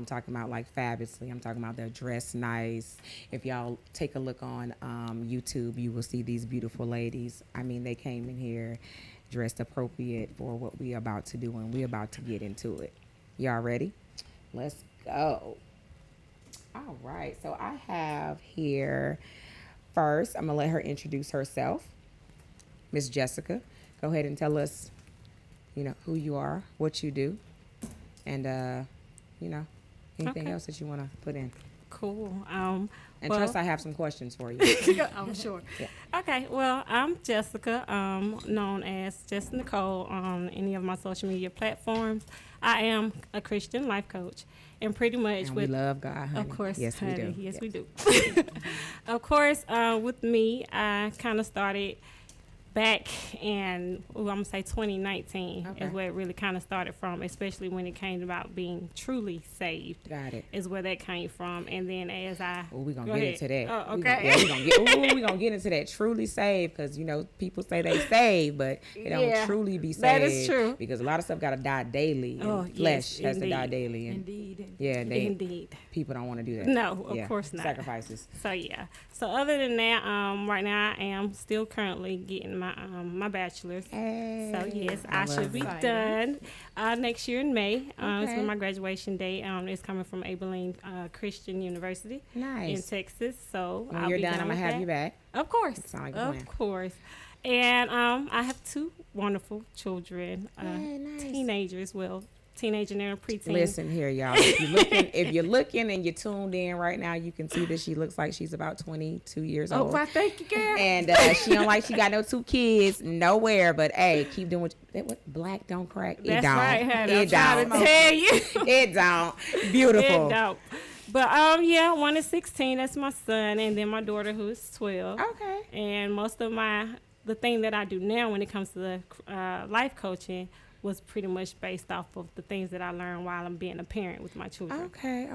talking about like fabulously. I'm talking about they're dressed nice. If y'all take a look on YouTube, you will see these beautiful ladies. I mean, they came in here dressed appropriate for what we about to do, and we about to get into it. Y'all ready? Let's go. All right. So I have here first, I'm going to let her introduce herself. Miss Jessica, go ahead and tell us, who you are, what you do, and, anything else that you want to put in. Cool. And trust I have some questions for you. I'm sure. Yeah. Okay. Well, I'm Jessica, known as Jess Nicole on any of my social media platforms. I am a Christian life coach, and pretty much And we love God, honey. Of course, yes, honey. we do. Yes, we do. Of course, with me, I kind of started back in, I'm going to say 2019 is where it really kind of started from, especially when it came about being truly saved. Got it. Is where that came from. And then as I... we're going to get into that. Oh, okay. We're going to get into that. Truly saved, because, people say they saved, but they don't truly be saved. That is true. Because a lot of stuff got to die daily. And flesh has to die daily. And Indeed. Yeah, indeed. People don't want to do that. No, of course not. Sacrifices. So, yeah. So, other than that, right now I am still currently getting my bachelor's. Hey, so, yes, I should be done next year in May. It's when my graduation day. It's coming from Abilene Christian University in Texas. So, when you're done, I'm going to have you back. Of course. Like of course. And I have 2 wonderful children, teenagers, teenager and preteen. Listen here, y'all. If you're looking and you're tuned in right now, you can see that she looks like she's about 22 years old. Oh, why, thank you, girl. And she don't like she got no 2 kids nowhere. But hey, keep doing what black don't crack. It That's don't. right, honey. It I'm don't. trying to tell you. It don't. Beautiful. It don't. But one is 16. That's my son, and then my daughter who is 12. Okay. And most of the thing that I do now when it comes to the life coaching was pretty much based off of the things that I learned while I'm being a parent with my children. Okay.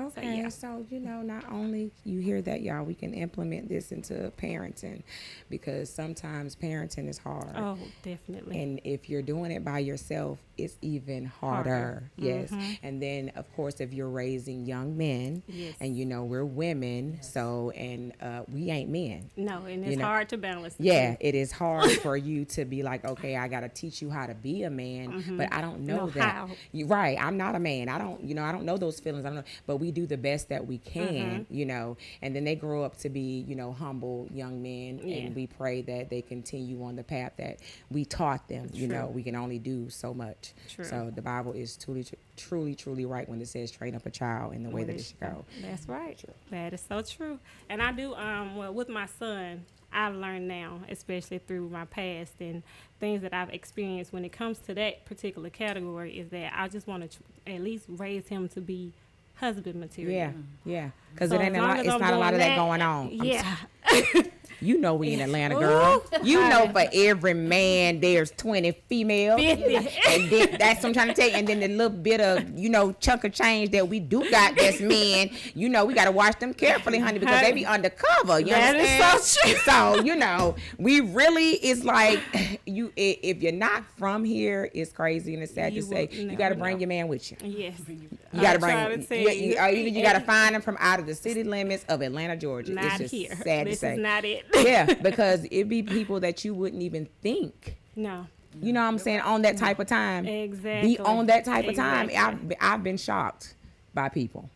So, not only you hear that, y'all, we can implement this into parenting, because sometimes parenting is hard. Oh, definitely. And if you're doing it by yourself, it's even harder. Yes. And then, of course, if you're raising young men, and we're women, so, and we ain't men. No, and it's hard to balance. Yeah, it is hard for you to be like, okay, I got to teach you how to be a man, but I don't know that. How. You're right. I'm not a man. I don't know those feelings. I don't know, but we do the best that we can, and then they grow up to be, humble young men, and we pray that they continue on the path that we taught them. We can only do so much. True. So the Bible is truly right when it says train up a child in the way that it should go. That's right. True. That is so true. And I do, with my son, I've learned now, especially through my past and things that I've experienced when it comes to that particular category, is that I just want to at least raise him to be husband material. Yeah. Because it ain't a lot. It's not a lot of that going on. Yeah. We in Atlanta, girl. For every man, there's 20 females. 50. And then, that's what I'm trying to tell you. And then the little bit of, chunk of change that we do got that's men, we got to watch them carefully, honey, because they be undercover. You understand? That is so true. So, we really, it's like, if you're not from here, it's crazy and it's sad to say. You got to bring your man with you. Yes. You got to bring you got to find him from out of the city limits of Atlanta, Georgia. Not it's just here. sad this to say. Is not it. Yeah, because it be people that you wouldn't even think. No. You know what I'm saying? On that type of time. Exactly. Be on that type of time. I've been shocked by people.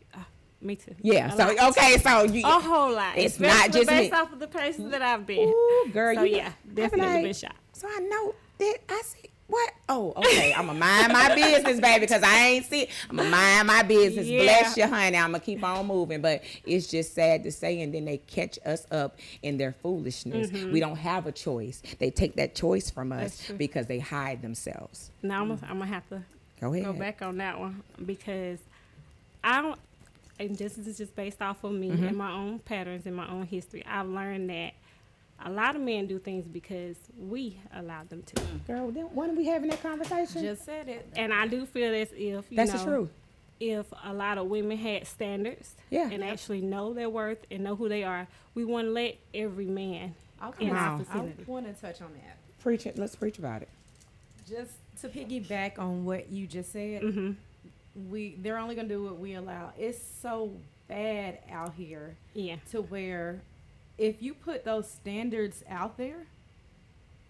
Me too. Yeah. So a whole lot. It's not just based me. off of the places that I've been. Ooh, girl. So definitely been shocked. So I know that I see. What? Oh, okay. I'm going to mind my business, baby, because I ain't see it. I'm going to mind my business. Yeah. Bless you, honey. I'm going to keep on moving. But it's just sad to say, and then they catch us up in their foolishness. We don't have a choice. They take that choice from us because they hide themselves. Now, I'm going to have to go back on that one, because I don't, and this is just based off of me and my own patterns and my own history. I've learned that a lot of men do things because we allow them to. Girl, when are we having that conversation? Just said it. And I do feel as if, that's the truth. If a lot of women had standards and actually know their worth and know who they are, we wouldn't let every man in our vicinity. I want to touch on that. Preach it. Let's preach about it. Just to piggyback on what you just said, they're only gonna do what we allow. It's so bad out here Yeah. to where if you put those standards out there,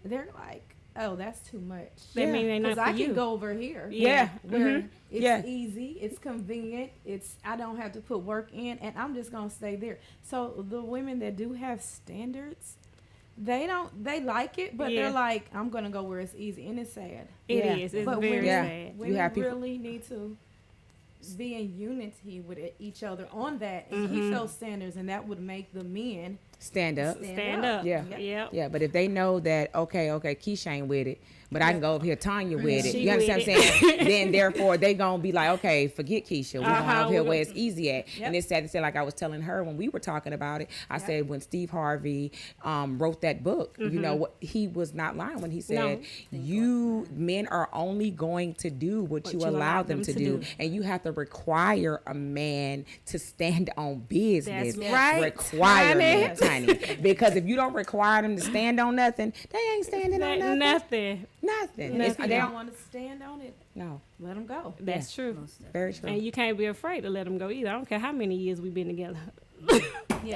they're like, oh, that's too much. That mean they not Because for I can you. go over here. Yeah. Where Mhm. it's Yeah. easy, it's convenient, I don't have to put work in, and I'm just gonna stay there. So the women that do have standards, they like it, but Yeah. they're like, I'm gonna go where it's easy, and it's sad. It Yeah. is. It's But very women, Yeah. sad. women have people- really need to be in unity with each other on that and keep those standards, and that would make the men Stand up. Stand up. Yeah. Yep. Yeah, but if they know that, okay, Keisha ain't with it, but I can go over here, Tanya with it. She You understand with what I'm saying? Then therefore they gonna be like, okay, forget Keisha. We're going over here we where gonna- it's easy at. Yep. And it's sad to say, like I was telling her when we were talking about it, I said when Steve Harvey wrote that book, you know what, he was not lying when he said you men are only going to do what you allow them to do. And you have to require a man to stand on business. That's right, Requirement, honey. Because if you don't require them to stand on nothing, they ain't standing on nothing. Nothing. Nothing. And if They you don't don't want to stand on it, no. let them go. That's true. Very true. And you can't be afraid to let them go either. I don't care how many years we've been together.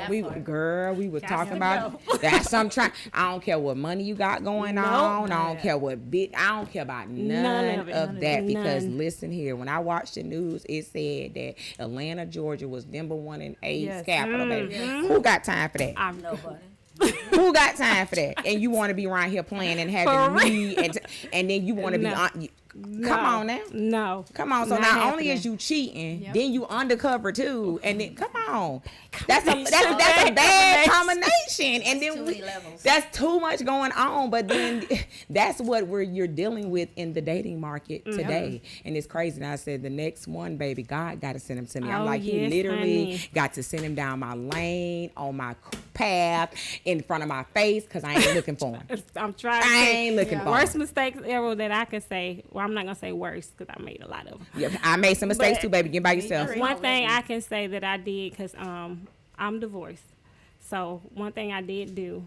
we were talking to about that's some trying. I don't care what money you got going Nope. on. I don't care what bit. I don't care about none, of it. of None of that it. because None. listen here. When I watched the news, it said that Atlanta, Georgia was #1 in AIDS Yes. capital. Baby, who got time for that? I'm Nobody. Who got time for that? And you want to be around here playing and having For me, and then you want to No. be on. Come on now. No. Come on, so Not not only happening. is you cheating, Yep. then you undercover too, and then come on, that's a bad combination, and then Too many levels. that's too much going on. But then that's what you're dealing with in the dating market today, and it's crazy. And I said the next one, baby, God got to send him to me. I'm Oh, like, he yes, literally honey. got to send him down my lane, on my path, in front of my face, because I ain't looking for him. I'm trying to I think. ain't looking for him. Worst mistakes ever that I can say. Well, I'm not gonna say worst because I made a lot of them. Yeah, I made some mistakes But- too, baby. Get by yourself. Agree. One thing I can say that I did, because I'm divorced. So one thing I did do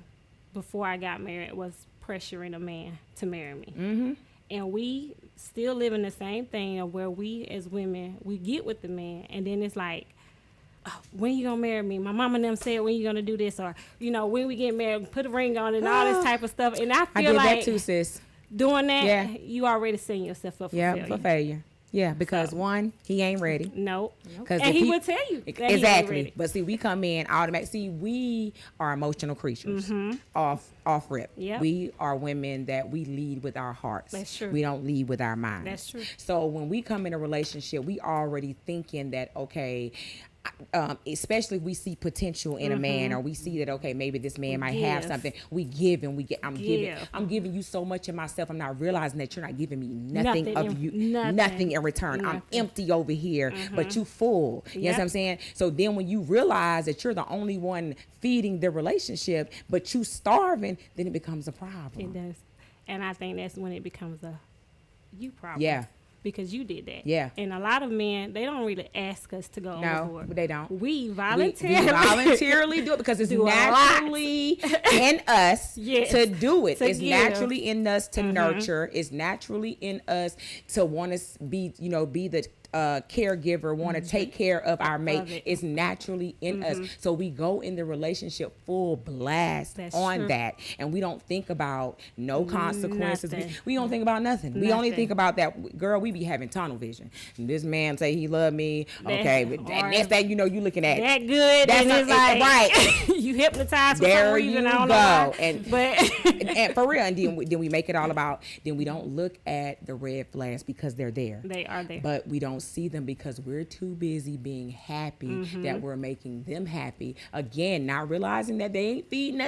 before I got married was pressuring a man to marry me. Mm-hmm. And we still live in the same thing of where we as women, we get with the man. And then it's like, oh, when you gonna marry me? My mama and them said when you gonna do this, or, you know, when we get married, put a ring on and all this type of stuff. And I I feel did like that too, sis. doing that, Yeah. you already setting yourself up for Yeah, failure. for failure. Yeah, because So- one, he ain't ready. Nope. 'Cause And if he would tell you that he ain't exactly. ready. But see, we come in automatic. See, we are emotional creatures. Off rip. Yep. We are women that we lead with our hearts. That's true. We don't lead with our minds. That's true. So when we come in a relationship, we already thinking that okay. Especially if we see potential in a man, or we see that okay, maybe this man might have Give. something. We give and we get. I'm Give. giving you so much of myself. I'm not realizing that you're not giving me nothing, Nothing of in- you, nothing. in return. I'm Nothing. empty over here, but you full. You know what Yep. I'm saying? So then when you realize that you're the only one feeding the relationship, but you starving, then it becomes a problem. It does. And I think that's when it becomes a you problem. Yeah. Because you did that. Yeah. And a lot of men, they don't really ask us to go No, overboard. they don't. We We voluntarily, voluntarily do it because it's Do a lot. naturally in us Yes, to do it. to It's give. naturally in us to nurture. It's naturally in us to want to be, be the caregiver, want to take care of our mate. Of it. It's naturally in us. So we go in the relationship full blast That's on true. that. And we don't think about no consequences. Nothing. We don't think about nothing. We only Nothing. think about that. Girl, we be having tunnel vision. And this man say he love me. That- Okay. But or- next thing you know, you looking at that good. That's and not- it's like, right. you hypnotized for There some reason. you I don't go. know why. And- but and for real, and then we make it all about, then we don't look at the red flags because they're there. they are there. But we don't see them because we're too busy being happy that we're making them happy. Again, not realizing that they ain't feeding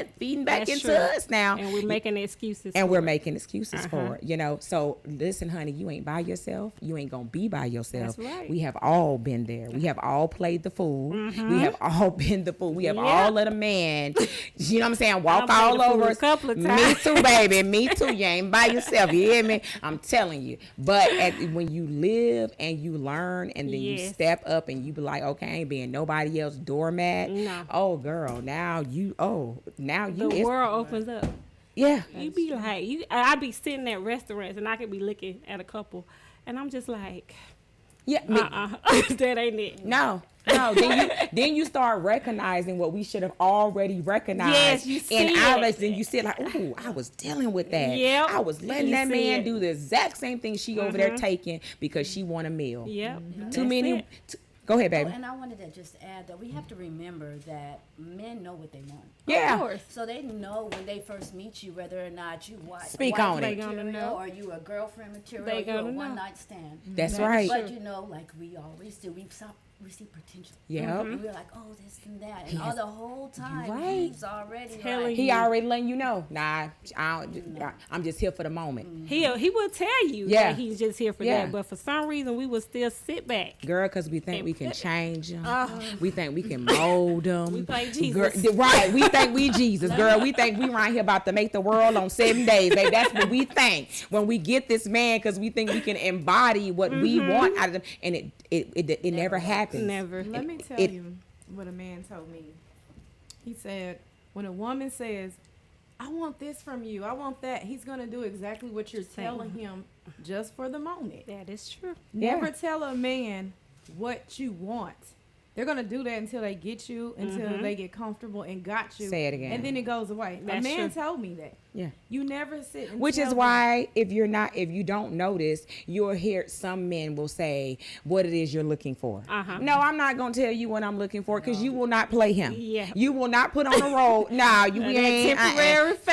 back That's into true. us now. And we're making excuses. And for we're it. making excuses for it, So listen, honey, you ain't by yourself. You ain't gonna be by yourself. That's right. We have all been there. We have all played the fool. We have all been the fool. We have Yeah. all let a man, you know what I'm saying, walk I all played the fool over a us. couple of Me times. too, baby. Me too. You ain't by yourself. You hear me? I'm telling you. But when you live and you learn and then you Yes. step up and you be like, okay, I ain't being nobody else doormat. No. Oh, girl, now you The it's- world opens up. yeah. You be like, I'd be sitting at restaurants and I could be looking at a couple, and I'm just like, Yeah. That ain't it. No. Then you start recognizing what we should have already recognized. Yes, you see in our it. lives. Then you see it like, ooh, I was dealing with that. Yep. I was letting You that see man it. do the exact same thing she over there taking because she want a meal. Yep. Too many. Go ahead, baby. And I wanted to just add that we have to remember that men know what they want. Yeah. Of course. So they know when they first meet you whether or not you Speak wife on it. They gonna material, know. or you a girlfriend material, They or you a gonna know. one night stand. That's right. But you know, like we always do, we see potential. Yep. And we're like, oh, this and that, and all the whole time right. he's already Telling like, He already letting you know. Nah, I'm just here for the moment. He will tell you Yeah. that he's just here for Yeah. that, but for some reason we will still sit back. Girl, because we think we can change them. We think we can mold them. We play Jesus. Right. We think we Jesus, girl. We think we right here about to make the world on 7 days. Baby. That's what we think when we get this man, because we think we can embody what we want out of them. And it never happens. Never. Let me tell you what a man told me. He said, when a woman says, I want this from you, I want that, he's going to do exactly what you're telling him just for the moment. That is true. Never tell a man what you want. They're going to do that until they get you, until they get comfortable and got you. Say it again. And then it goes away. A That's man true. told me that. Yeah. You never sit and Which tell is them- why if you don't notice, you'll hear some men will say what it is you're looking for. No, I'm not gonna tell you what I'm looking for because you will not play him. Yeah. You will not put on a role. Nah, you That ain't temporary face.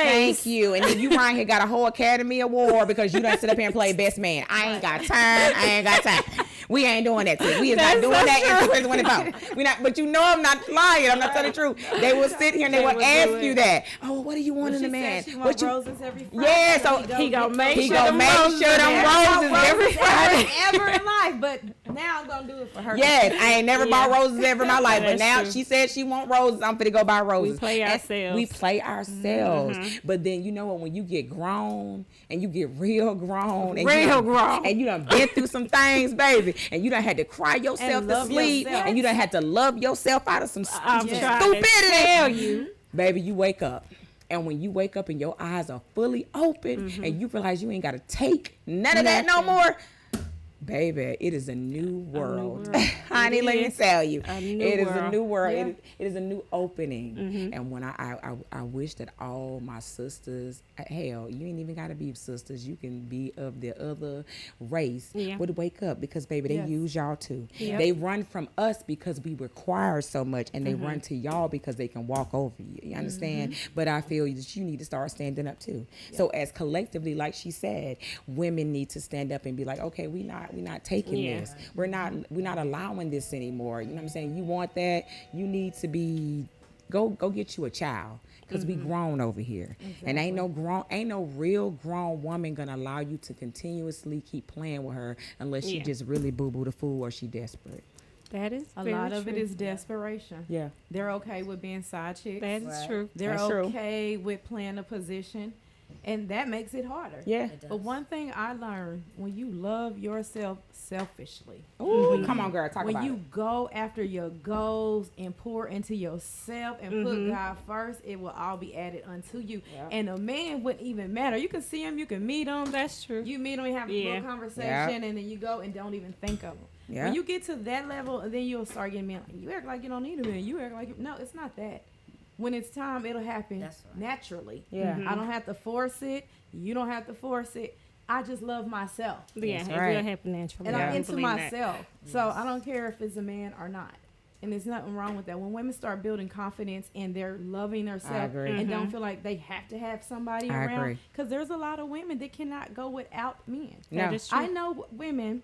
Thank you. And then you right here got a whole Academy Award because you done sit up here and play best man. I ain't got time. I ain't got time. We ain't doing that. Too. We is not That's doing so that true. in 2024. We not. But you know I'm not lying. I'm not telling the truth. They will sit here and they They will will ask do it. you that. Oh, what do you want When in a she man? said she What want you? roses every Friday. Yeah, so He gonna make He sure gonna them make roses sure them there. roses every Friday. ever in life, but now I'm gonna do it for her. Yes, I ain't never bought Yeah. roses ever in my life, but That's now true. she said she want roses. I'm finna go buy roses. play And ourselves. We play ourselves. But then you know what? When you get grown and you get real grown, and and you done been through some things, baby, and you done had to cry yourself And to love sleep, yourself. and you done had to love yourself out of some I'm trying stupidity. to tell you. Baby, you wake up. And when you wake up and your eyes are fully open and you realize you ain't got to take none of that no more, baby, it is a new world. world. Honey, It let me is tell you. a new It is a world. new world. Yeah. It is a new opening. And when I wish that all my sisters, hell, you ain't even got to be sisters. You can be of the other race, Yeah. would wake up because, baby, they Yes. use y'all too. Yep. They run from us because we require so much, and they run to y'all because they can walk over you. You understand? But I feel that you need to start standing up too. So as collectively, like she said, women need to stand up and be like, okay, we not taking Yeah. this. We're not allowing this anymore. You know what I'm saying? You want that? You need to be go get you a child. Because we grown over here. And ain't no real grown woman gonna allow you to continuously keep playing with her unless she Yeah. just really boo-boo the fool or she desperate. That is A very lot of true. it is desperation. Yeah. They're okay with being side chicks. That is Right. true. They're That's true. okay with playing a position, and that makes it harder. Yeah. It does. But one thing I learned, when you love yourself selfishly, Ooh, come on, girl, talk when about you it. go after your goals and pour into yourself and put God first, it will all be added unto you. Yep. And a man wouldn't even matter. You can see him, you can meet him. That's true. You meet him and have a Yeah. little conversation, Yep. and then you go and don't even think of him. Yep. When you get to that level, then you'll start getting men. You act like you don't need a man. You act like no, it's not that. When it's time, it'll happen That's right. naturally. Yeah. I don't have to force it. You don't have to force it. I just love myself, Yeah, That's it right. will happen naturally. and I I'm do into believe that. myself. So I don't care if it's a man or not. And there's nothing wrong with that. When women start building confidence and they're loving themselves agree. and don't feel like they have to have somebody I around, agree. because there's a lot of women that cannot go without men. No. That is true. I know women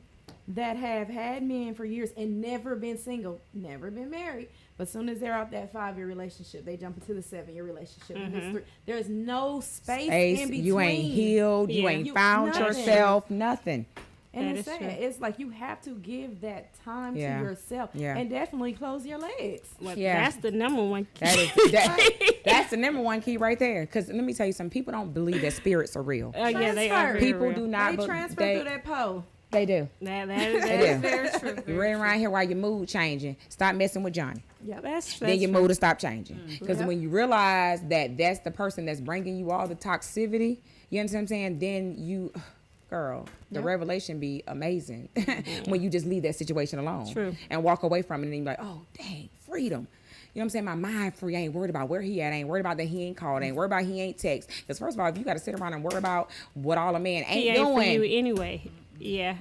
that have had men for years and never been single, never been married. But soon as they're out that 5-year relationship, they jump into the 7-year relationship. And it's there's no space in between. You ain't healed. You Yeah. ain't You- found nothing. yourself. Nothing. And That it's is sad. true. It's like you have to give that time Yeah. to yourself. Yeah. And definitely close your legs. Well, Yeah. that's the number one. That is that's the number one key right there. Because let me tell you something. People don't believe that spirits are real. Yeah, they are. Transfer. Very People real. do not. They but transfer they, through that pole. They do. That They is do. very true. You're very running true. around here while your mood changing. Stop messing with Johnny. Yep. That's Then your true. mood will stop changing. Because Yep. when you realize that that's the person that's bringing you all the toxicity, you understand what I'm saying? Then girl, the Yeah. revelation be amazing when you just leave that situation alone. True. And walk away from it and you're like, oh, dang, freedom. You know what I'm saying? My mind free. I ain't worried about where he at. I ain't worried about that he ain't called. I ain't worried about he ain't text. Because first of all, if you got to sit around and worry about what all a man ain't He ain't doing. for you anyway. Yeah,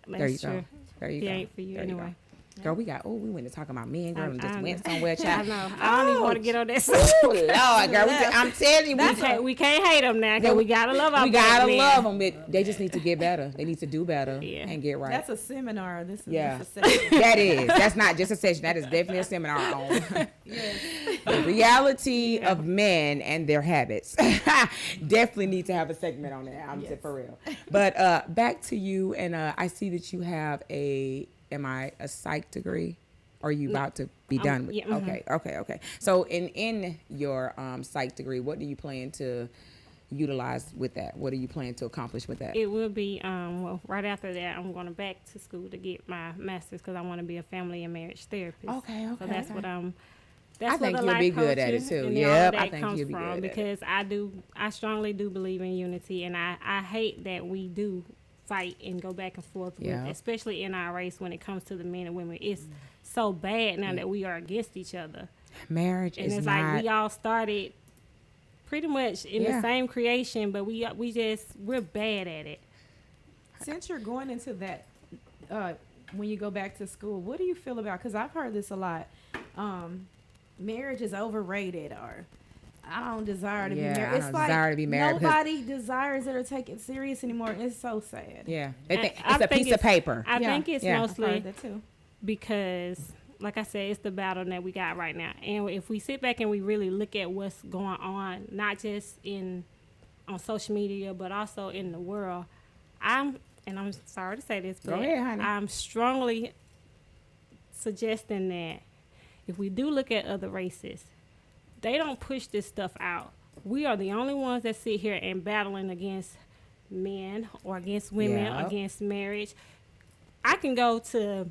There you that's go. true. There you He go. ain't for you There you anyway. go. Girl, we went to talk about men, girl, and just I went know. somewhere, I child. know. I don't even want to get on that Oh, subject. Lord, girl, I'm telling you, We can't hate them now because we gotta love our we black gotta men. love them. But they just need to get better. They need to do better Yeah. and get right. That's a seminar. This is Yeah. just a session. That is. That's not just a session. That is definitely a seminar on the reality of men and their habits. Definitely need to have a segment on that. I'm saying for real. But back to you, and I see that you have a psych degree? Or are you about to be done with? yeah, mhm. Okay. So in your psych degree, what do you plan to utilize with that? What do you plan to accomplish with that? It will be well, right after that I'm going back to school to get my master's because I want to be a family and marriage therapist. Okay. So that's Okay. what I'm. I That's think what the you'll life be good at it, coaching too. and Yep, all of I that think comes you'll be from good at because I strongly do believe in unity, and I hate that we do fight and go back and forth, Yeah. with, especially in our race when it comes to the men and women. It's so bad now that we are against each other, Marriage and is it's not. like we all started pretty much in Yeah. the same creation, but we're bad at it. Since you're going into that, when you go back to school, what do you feel about? Because I've heard this a lot. Marriage is overrated, or I don't desire to be Yeah, married. I It's don't like desire to be married because- nobody desires it or take it serious anymore. It's so sad. Yeah. They think I it's a think piece of paper. I Yeah. think it's Yeah. I've mostly heard that too. because, like I said, it's the battle that we got right now. And if we sit back and we really look at what's going on, not just on social media, but also in the world, I'm sorry to say this, Go but ahead, honey. I'm strongly suggesting that if we do look at other races, they don't push this stuff out. We are the only ones that sit here and battling against men or against women or Yep. against marriage. I can go to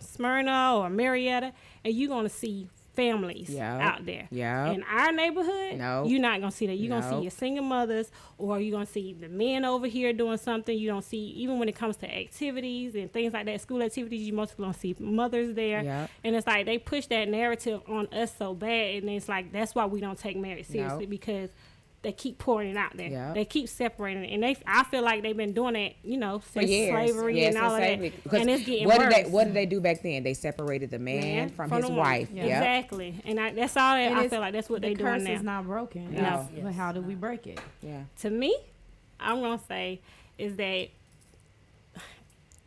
Smyrna or Marietta, and you're going to see families Yep. out there. Yep. In our neighborhood, No. you're not going to see that. You're going to see No. your single mothers, or you're going to see the men over here doing something. You don't see, even when it comes to activities and things like that, school activities, you mostly going to see mothers there. Yep. And it's like they push that narrative on us so bad, and it's like that's why we don't take marriage seriously, No. because they keep pouring it out there. Yep. They keep separating it, and I feel like they've been doing it, For since years. slavery Yes, and all of that, slavery. Because and it's getting what worse. What did they do back then? They separated the man from his the woman. wife. Yeah. Yep. Exactly, and that's all. And I it's- feel like that's what the they're curse doing is now. not broken. No. It's- Yes. But how do we break it? Yeah. To me, I'm gonna say is that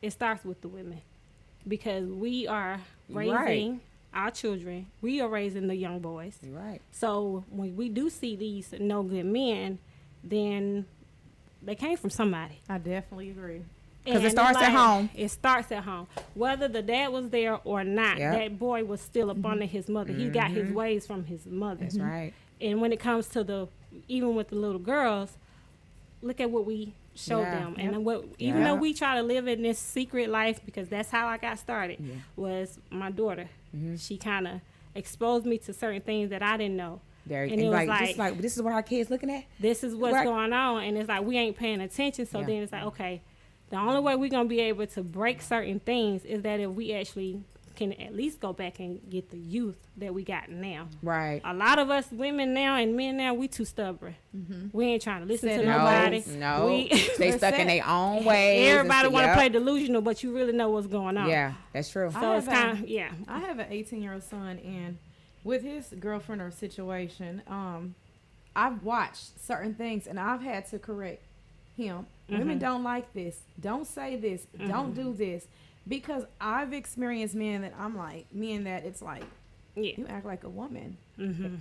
it starts with the women, because we are raising Right. our children. We are raising the young boys. You're right. So when we do see these no good men, then they came from somebody. I definitely agree. 'Cause it And starts at like, home. It starts at home. Whether the dad was there or not, Yep. that boy was still up under his mother. He got his ways from his mother. That's right. And when it comes to even with the little girls, look at what we show Yeah. them. And Yep. even Yeah. though we try to live in this secret life, because that's how I got started, Yeah. was my daughter. Mm-hmm. She kind of exposed me to certain things that I didn't know. There, And and it was this is what our kids looking at. This is what's Right. going on, and it's like we ain't paying attention. So Yeah. then it's like, okay, the only way we're gonna be able to break certain things is that if we actually can at least go back and get the youth that we got now. Right. A lot of us women now and men now, we too stubborn. We ain't trying to listen Set to it No, nobody. no. We, They We're stuck in set. their own ways. and everybody stuff. want to Yep. play delusional, but you really know what's going on. Yeah, that's true. I So it's have a- kind of I have an 18-year-old son, and with his girlfriend or situation, I've watched certain things, and I've had to correct him. Women don't like this. Don't say this. Don't do this. Because I've experienced men that it's like, Yeah. you act like a woman. Mm-hmm.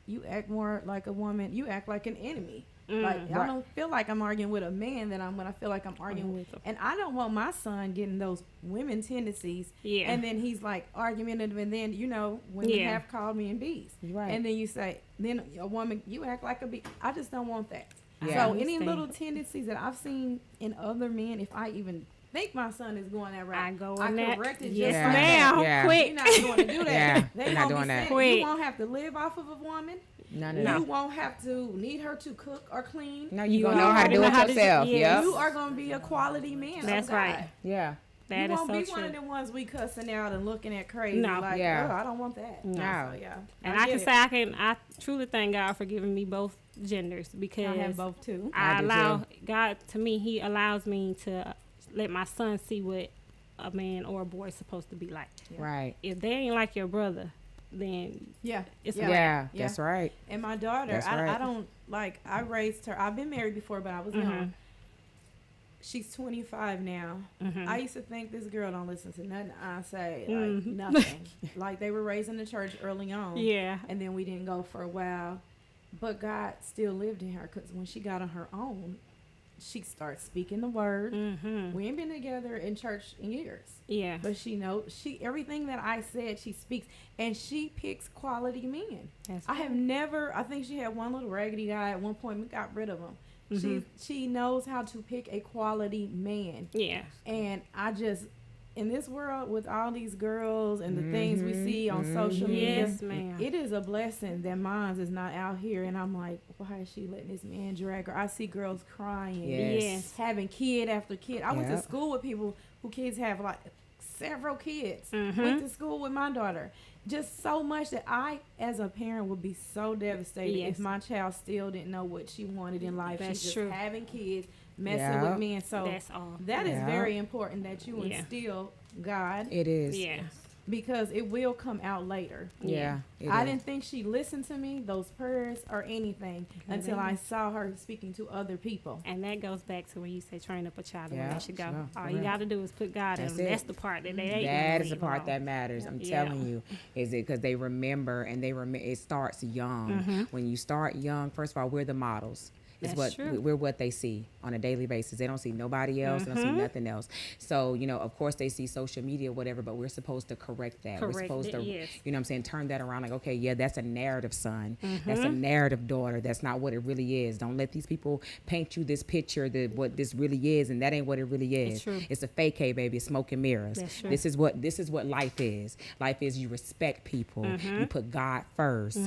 You act more like a woman. You act like an enemy. Mm. Like, I Right. don't feel like I'm arguing with a man when I feel like I'm arguing with. with them. And I don't want my son getting those women tendencies. Yeah. And then he's like argumentative, and then women Yeah. have called me bees. Right. And then you say, then a woman, you act like a bee. I just don't want that. Yeah. So any Understand. little tendencies that I've seen in other men, if I even think my son is going that route, I go on that. correct it Yes, just like Yeah. ma'am. Yeah. that. Quick. You're not going to do that. Yeah, They you're not won't be doing that. saying, Quick. You won't have to live off of a woman. None of No. You won't have to need her to cook or clean. No, you You gonna know how to already do know it how to do- yourself. yes. Yep. You are gonna be a quality man. That's of God. right. Yeah. That you is won't so be true. one of the ones we cussing out and looking at crazy. No. Like, Yeah. oh, I don't want that. No. So, yeah. And I get can it. say I truly thank God for giving me both genders because I have both too. I I do allow too. God to me. He allows me to let my son see what a man or a boy is supposed to be like. Right. If they ain't like your brother, then Yeah. it's Yeah. a Yeah. Yeah. That's right. And my daughter, That's I right. don't like. I raised her. I've been married before, but I was young. She's 25 now. I used to think this girl don't listen to nothing I say, like nothing. Like they were raised in the church early on, yeah. and then we didn't go for a while. But God still lived in her because when she got on her own, she starts speaking the word. We ain't been together in church in years. Yeah. But she knows everything that I said she speaks, and she picks quality men. That's I have never. I think she had one little raggedy guy at one point. We got rid of him. She knows how to pick a quality man, Yeah. and I just in this world with all these girls and the things we see on social media. Yes, ma'am. It is a blessing that mine is not out here, and I'm like, why is she letting this man drag her? I see girls crying, Yes. having kid after kid. I went to Yep. school with people who kids have like several kids. Mm-hmm. Went to school with my daughter. Just so much that I, as a parent, would be so devastated Yes. if my child still didn't know what she wanted in life. That's She's just true. having kids, messing Yep. with men. So That's all. that is Yep. very important that you Yeah. instill God, It is. Yeah. because it will come out later. Yeah. it I is. didn't think she listened to me, those prayers or anything, until I saw her speaking to other people. And that goes back to when you say train up a child the way Yeah, they should go. sure, All for you real. got to do is put God in That's them. it. That's the part that they ain't That gonna is the leave part alone. that matters. I'm Yeah. telling you, is it because they remember and it starts young. When you start young, first of all, we're the models. It's That's what true. we're what they see on a daily basis. They don't see nobody else. They don't see nothing else. So of course they see social media, whatever. But we're supposed to correct that. We're Correct supposed it, to, yes. you know what I'm saying, turn that around. Like, okay, yeah, that's a narrative, son. That's a narrative, daughter. That's not what it really is. Don't let these people paint you this picture that what this really is, and that ain't what it really is. It's true. It's a fake, baby. It's smoke and mirrors. That's true. This is what life is. Life is you respect people. You put God first.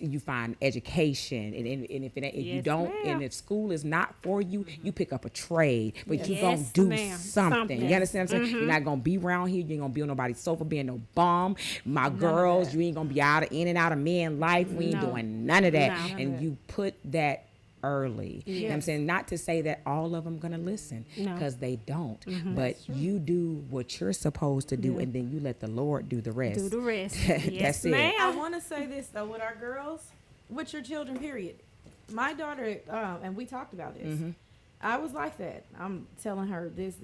You find education, and if it ain't, if you Yes, don't, ma'am. and if school is not for you, you pick up a trade. But you Yes, gonna do ma'am. something. You understand what I'm saying? You're not gonna be around here. You ain't gonna be on nobody's sofa being no bum. My girls, you ain't gonna be in and out of men life. We ain't No. doing none of that. None of And that. you put that early. You know what I'm Yes. saying? Not to say that all of them gonna listen, No. because they don't. But you do what you're supposed to do, and then you let the Lord do the rest. Do the rest. That's Yes, it. ma'am. I want to say this though, with our girls, with your children, period. My daughter, and we talked about this. I was like that. I'm telling her this.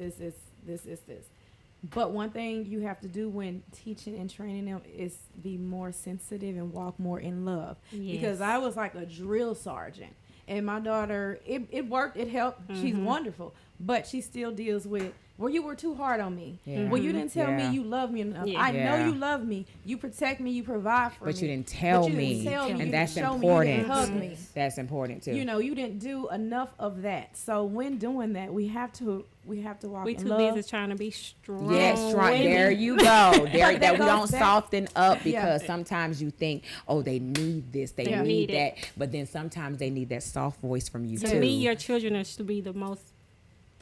But one thing you have to do when teaching and training them is be more sensitive and walk more in love. Because Yes. I was like a drill sergeant. And my daughter, it worked, it helped. She's wonderful. But she still deals with, well, you were too hard on me. Yeah. Well, you didn't tell Yeah. me you love me enough. Yeah. I know Yeah. you love me. You protect me. You provide for me. But you didn't tell you me, didn't tell me. and You that's didn't show me. You didn't important. hug me. That's important too. You know, you didn't do enough of that. So when doing that, we have to walk We in too love. busy trying to be strong. Yes, right. women. There you go. There, But that we goes don't back- soften up, Yeah. because sometimes you think, oh, they need this, they Yeah. need Need that, it. but then sometimes they need that soft voice from you To too. me, your children should be the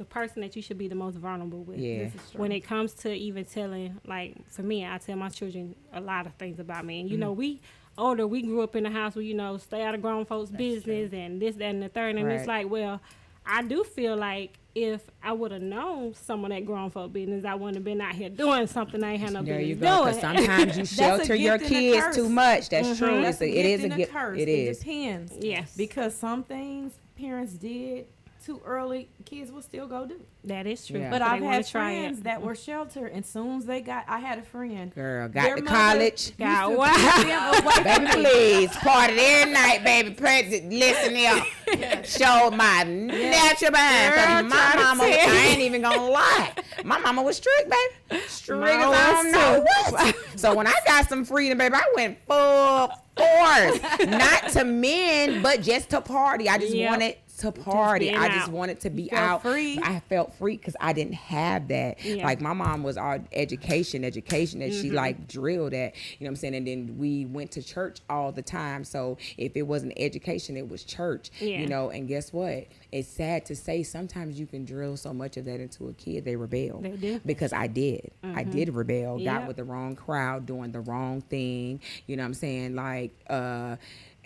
person that you should be the most vulnerable with. Yeah. This is true. When it comes to even telling, like for me, I tell my children a lot of things about me. And you know, we grew up in a house where, stay out of grown folks' business and this, that, and the third. And it's Right. like, well, I do feel like if I would have known some of that grown folk business, I wouldn't have been out here doing something I ain't had no There you business go. doing. Because sometimes you shelter your gift and a kids curse. too much. That's true. That's a It gift is and a gift. curse. It is. depends. Yes. Because some things parents did too early, kids will still go do. That is true. Yeah. But They I've wanna had try it. friends that were sheltered, and soon as I had a friend. Girl, their got to mother college. used Got to what? keep them away from Baby, me. please. Party every night, baby. Listen here. Show my natural mind. 'Cause Girl, my try to mama, tell. I ain't even going to lie. My mama was strict, baby. Strict My as I don't was know what. So when I got some freedom, baby, I went full force. Not to men, but just to party. I just Yep. wanted to party. being I just out. wanted to be felt out. free. I felt free because I didn't have that. Yeah. Like my mom was our education that she Mm-hmm. like drilled at, you know what I'm saying? And then we went to church all the time. So if it wasn't education, it was church, Yeah. you know, and guess what? It's sad to say sometimes you can drill so much of that into a kid, they rebel. They do. Because I did. I did rebel, got Yep. with the wrong crowd, doing the wrong thing, you know what I'm saying? Like,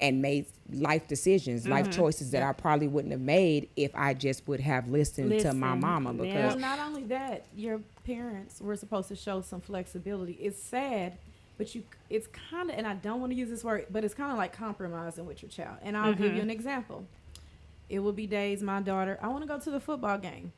and made life decisions, life choices that I probably wouldn't have made if I just would have listened to my Listen, mama. yeah. Because Well, not only that, your parents were supposed to show some flexibility. It's sad, but it's kind of, and I don't want to use this word, but it's kind of like compromising with your child. And I'll give you an example. It will be days my daughter, I want to go to the football game.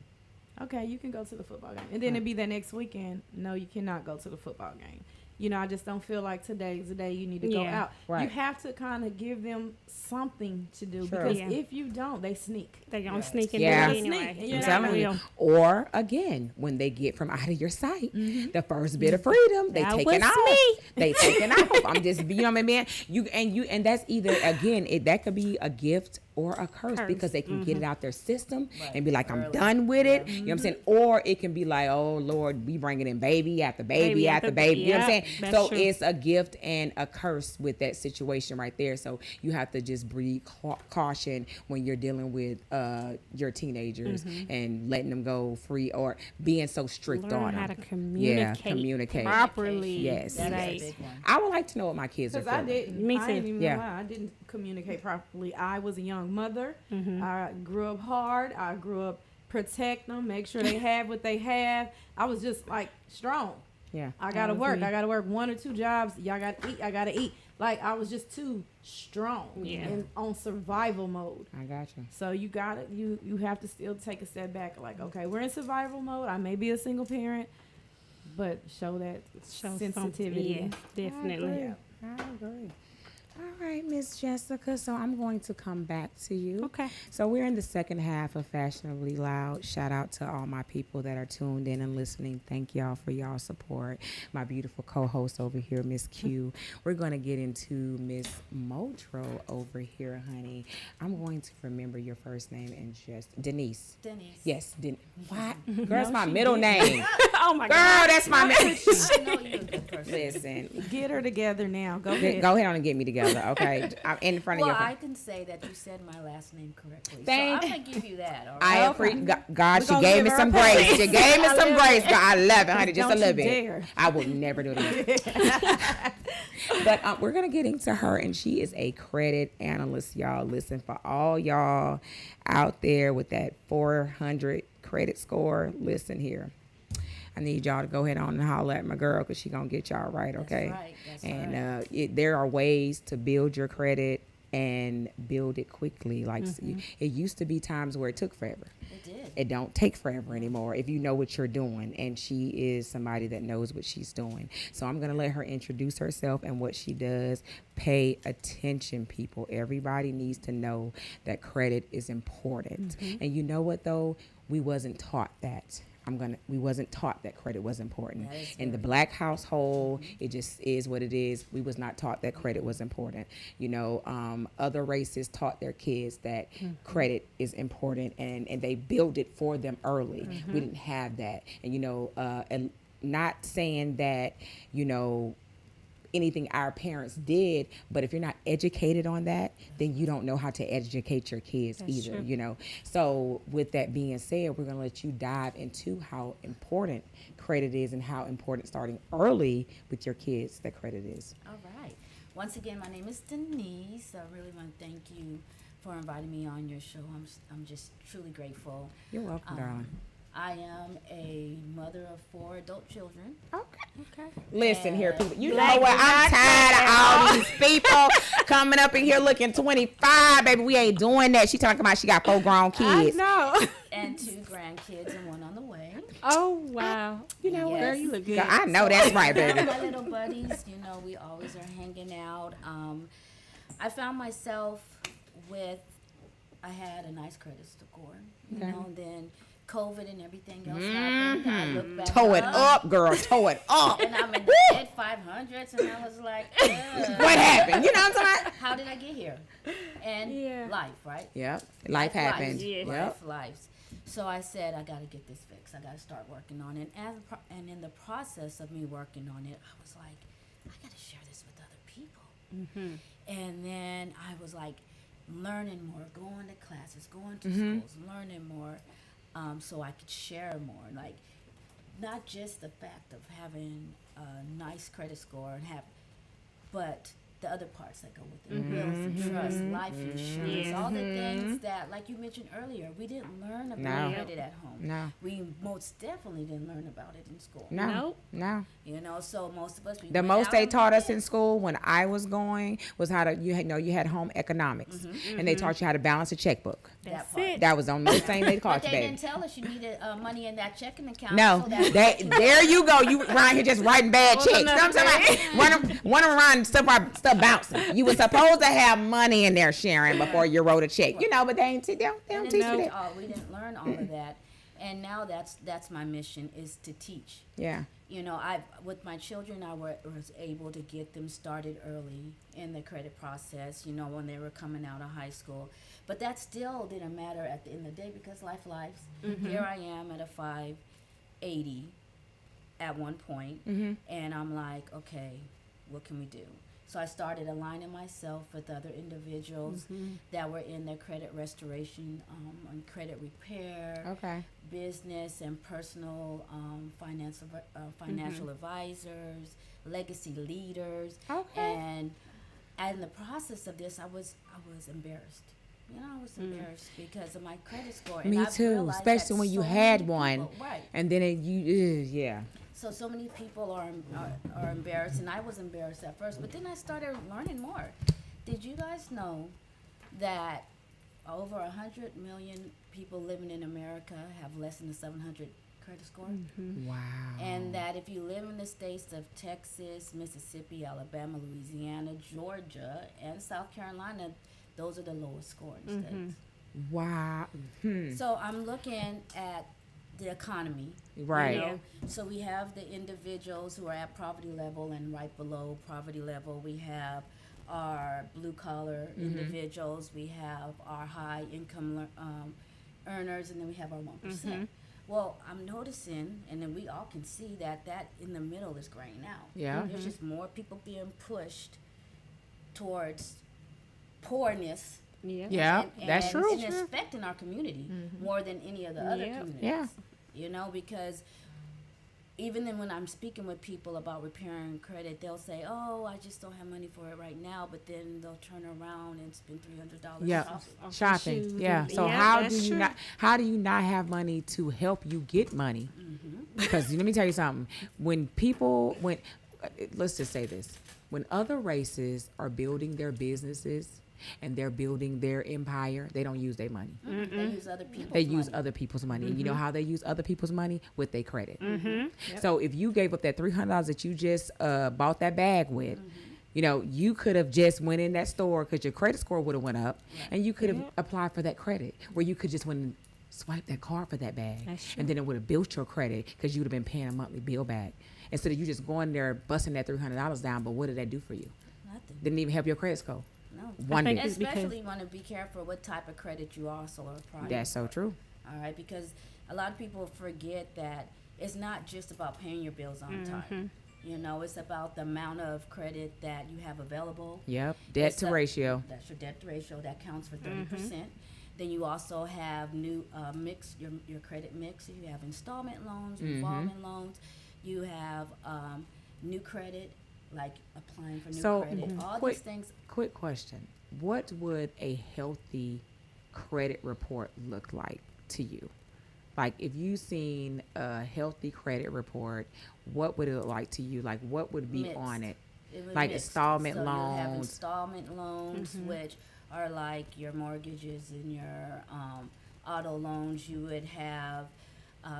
Okay, you can go to the football game. And then it'd be that next weekend, no, you cannot go to the football game. You know, I just don't feel like today's the day you need to go Yeah. out. Right. You have to kind of give them something to do Sure. because Yeah. if you don't, they sneak. They gonna sneak in Yeah. there anyway. Sneak, and I'm you're telling They you. will. Or again, when they get from out of your sight, the first bit of freedom, they That taking was off. me. They taking off. I'm just, you know what I mean? And that's either again, that could be a gift or a curse, because they can get it out their system and be like, I'm Early. done with it. You know what I'm saying? Or it can be like, oh Lord, we bringing in baby after baby Baby after after- baby. You know what I'm yeah, saying? that's So true. it's a gift and a curse with that situation right there. So you have to just breed caution when you're dealing with your teenagers and letting them go free or being so strict Learn on how them. to communicate, communicate. properly. Yes, That's Right. a big one. I would like to know what my kids are Because I feeling. didn't. Me I too. ain't even Yeah. gonna lie. I didn't communicate properly. I was a young mother. Mm-hmm. I grew up hard. I grew up protect them, make sure they have what they have. I was just like strong. Yeah. I gotta was work. me. I gotta work 1 or 2 jobs. Y'all gotta eat. I gotta eat. Like I was just too strong Yeah. and on survival mode. I got you. So you gotta you have to still take a step back. Like okay, we're in survival mode. I may be a single parent, but show that Show sensitivity. Yeah, definitely. I agree. All right, Miss Jessica. So I'm going to come back to you. Okay. So we're in the second half of Fashionably Loud. Shout out to all my people that are tuned in and listening. Thank y'all for y'all support. My beautiful co-host over here, Miss Q. We're going to get into Miss Muldrew over here, honey. I'm going to remember your first name and just Denise. Denise. Yes, what? Girl, that's No, my she middle didn't. name. Oh my Girl, God. that's my middle. I know you're a good person. Listen, Get her together now. Go ahead. go ahead on and get me together, okay? I'm in front of Well, your. I can say that you said my last name correctly. Thank- so I'm going to give you that. All I right? appreciate God. We She gonna gave give me her some a grace. pass. She gave me some grace. God, I love it, honey. Just a Don't little you bit. dare. I will never do it again. But we're gonna get into her, and she is a credit analyst, y'all. Listen, for all y'all out there with that 400 credit score, listen here. I need y'all to go ahead on and holler at my girl because she gonna get y'all right, okay? right, that's and there are ways to build your credit and build it quickly. Like it used to be times where it took forever. It did. It don't take forever anymore if you know what you're doing, and she is somebody that knows what she's doing. So I'm gonna let her introduce herself and what she does. Pay attention, people. Everybody needs to know that credit is important. And you know what though? We wasn't taught that. We wasn't taught that credit was important. That is In the very black household, it just is what it is. We was not taught that credit was important. You know, other races taught their kids that credit is important, and they build it for them early. We didn't have that. And, you know, and not saying that, you know, anything our parents did, but if you're not educated on that, then you don't know how to educate your kids That's either, true. you know. So with that being said, we're going to let you dive into how important credit is and how important starting early with your kids that credit is. All right. Once again, my name is Denise. I really want to thank you for inviting me on your show. I'm just truly grateful. You're welcome, darling. I am a mother of 4 adult children. Okay. Listen here, people. You know Black what? I'm tired of all black. these people coming up in here looking 25, baby. We ain't doing that. She talking about she got 4 grown kids. No. And 2 grandkids and 1 on the way. Oh wow. You know what? Yes. Girl, you look good. I know that's right, All baby. my little buddies, you know, we always are hanging out. I found myself I had a nice credit score, you Okay. know, and then COVID and everything else happened, I looked back Toe it up, girl. Toe it up. and I'm in the mid 500s, and I was like, What happened? You know what I'm talking about? how did I get here? And Yeah. life, right? Yep. Life happened. Yeah. Yep. Lives. So I said, I got to get this fixed. I got to start working on it. And in the process of me working on it, I was like, I got to share this with other people. And then I was like, learning more, going to classes, going to schools, learning more, so I could share more. Like, not just the fact of having a nice credit score but the other parts that go with it, bills and trust, life insurance, all the things that, like you mentioned earlier, we didn't learn about credit at home. No. We most definitely didn't learn about it in school. No. Nope. No. You know, so most of us, we The went most out they and taught we us did. in school when I was going was how to you had home economics, and they taught you how to balance a checkbook. That's part. it. That was the only thing they But taught they you, baby. didn't tell us you needed money in that checking account. No, so that there you go. You around here just writing bad checks. You know what I'm talking about? One of them around stuff bouncing. You were supposed to have money in there, Sharon, before you wrote a check. You know, but they don't teach you that. We didn't learn all of that, and now that's my mission, is to teach. Yeah. You know, with my children, I was able to get them started early in the credit process, you know, when they were coming out of high school. But that still didn't matter at the end of the day, because lives. Here I am at a 580 at one point, and I'm like, okay, what can we do? So I started aligning myself with other individuals that were in their credit restoration, and credit repair, Okay. business and personal financial advisors, legacy leaders. Okay. And in the process of this, I was embarrassed. You know, I was embarrassed because of my credit score. Me and I've too, realized especially that when you so had many one, people- right. and then yeah. So many people are embarrassed, and I was embarrassed at first, but then I started learning more. Did you guys know that over 100 million people living in America have less than a 700 credit score? Wow. And that if you live in the states of Texas, Mississippi, Alabama, Louisiana, Georgia, and South Carolina, those are the lowest scoring states. Wow. So I'm looking at the economy. Right. You know? So we have the individuals who are at poverty level, and right below poverty level, we have our blue collar individuals, we have our high income earners, and then we have our 1%. Well, I'm noticing, and then we all can see that in the middle is graying out. Yeah. There's just more people being pushed towards poorness. Yeah, that's true. And it's affecting our community more than any of the other communities. Yeah. You know, because even then when I'm speaking with people about repairing credit, they'll say, "Oh, I just don't have money for it right now," but then they'll turn around and spend $300 Yeah. shopping. Shopping. shoes Yeah. and- So Yeah, how that's do you true. not have money to help you get money? Because let me tell you something. Let's just say this. When other races are building their businesses and they're building their empire, they don't use their money. They use other people's They use money. other people's money. And you know how they use other people's money? With their credit. So if you gave up that $300 that you just bought that bag with, you know, you could have just went in that store because your credit score would have went up, and you could have applied for that credit, where you could just went and swipe that card for that bag, That's and then it would have built your credit because you would have been paying a monthly bill back instead of you just going there busting that $300 down. But what did that do for you? Nothing. Didn't even help your credit score. No. One think bit. it's because- Especially you want to be careful what type of credit you also are applying. That's so true. All right, because a lot of people forget that it's not just about paying your bills on time. You know, it's about the amount of credit that you have available. Yep. Debt It's to a- ratio. That's your debt to ratio. That counts for 30%. Then you also have new mix, your credit mix. You have installment loans, revolving loans. You have new credit, like applying for new So, credit. All quick- these things. Quick question. What would a healthy credit report look like to you? Like, if you seen a healthy credit report, what would it look like to you? Like, what would be Mixed. on it? It was Like mixed. installment So you have loans. installment loans, which are like your mortgages and your auto loans. You would have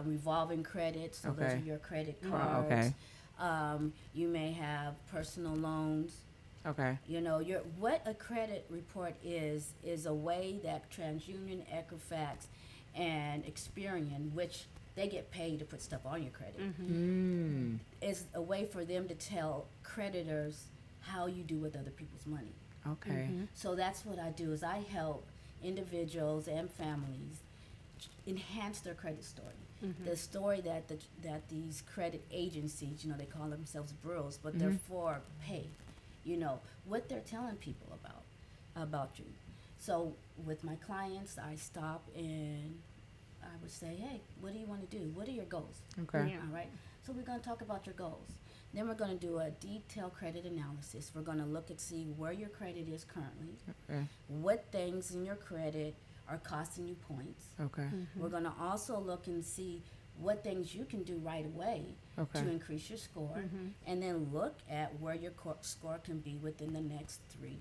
revolving credit, so those Okay. are your credit Oh, cards. okay. You may have personal loans. Okay. You know, what a credit report is a way that TransUnion, Equifax, and Experian, which they get paid to put stuff on your credit. It's a way for them to tell creditors how you do with other people's money. Okay. So that's what I do is I help individuals and families enhance their credit story. The story that that these credit agencies, they call themselves bureaus, but they're for pay. What they're telling people about you. So with my clients, I stop and I would say, hey, what do you want to do? What are your goals? Okay. Yeah. All right. So we're going to talk about your goals. Then we're going to do a detailed credit analysis. We're going to look and see where your credit is currently, Okay. what things in your credit are costing you points. Okay. We're going to also look and see what things you can do right away Okay. to increase your score, and then look at where your score can be within the next 3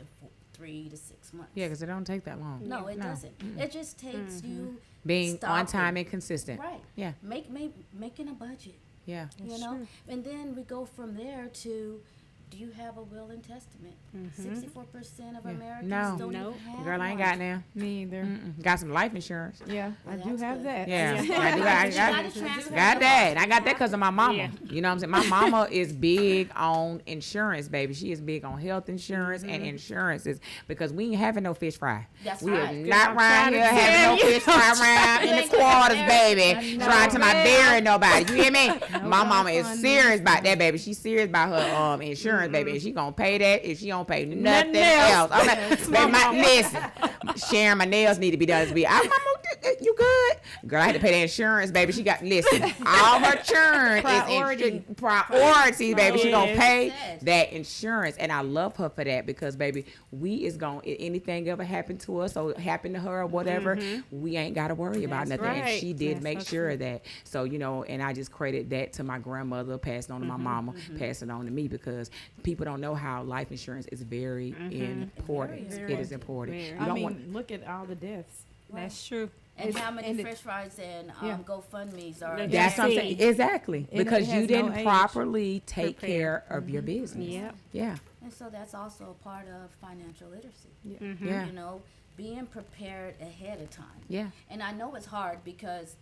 to 6 months. Yeah, because it don't take that long. No, it doesn't. It just takes you Being on time stopping. and consistent. Right. Yeah. Making a budget. Yeah. And then we go from there to, do you have a will and testament? 64% of Yeah. Americans No. don't Nope. even have Girl, I ain't one. got now. Me either. Got some life insurance. Yeah, I Well, do that's have good. that. Yeah. I do. You gotta transfer Got them that. off. I got that because of my mama. Yeah. You know what I'm saying? My mama is big on insurance, baby. She is big on health insurance and insurances because we ain't having no fish fry. That's We right. are Girl, not I'm around trying here to having no tell you. fish fry around in You the ain't getting quarters, married. baby. know, Trying to my man. bury nobody. You hear me? My mama is fun. serious about that, baby. She's serious about her insurance, baby. And she gonna pay that if she don't pay nothing else. else. I'm like, listen, Sharon, my nails need to be done this week. I'm you good? Girl, I had to pay the insurance, baby. She got, listen, all her churn Priority. is priority, baby. She gonna pay Yes. that insurance. And I love her for that because, baby, we is gonna, if anything ever happened to us or happened to her or whatever, we ain't got to worry about That's nothing. And right. she did That's make so sure true. of that. So, and I just credit that to my grandmother, passing on to my mama, passing on to me because people don't know how life insurance is very important. Very It is important. Very. You I don't mean, want, look at all the deaths. That's true. And how many and it- French fries and Yeah. GoFundMes are That's that's there? what I'm See. saying. Exactly. And it Because you has no didn't age. properly take Prepare. care of your business. Yep. Yeah. And so that's also a part of financial literacy. Yeah. Being prepared ahead of time. Yeah. And I know it's hard because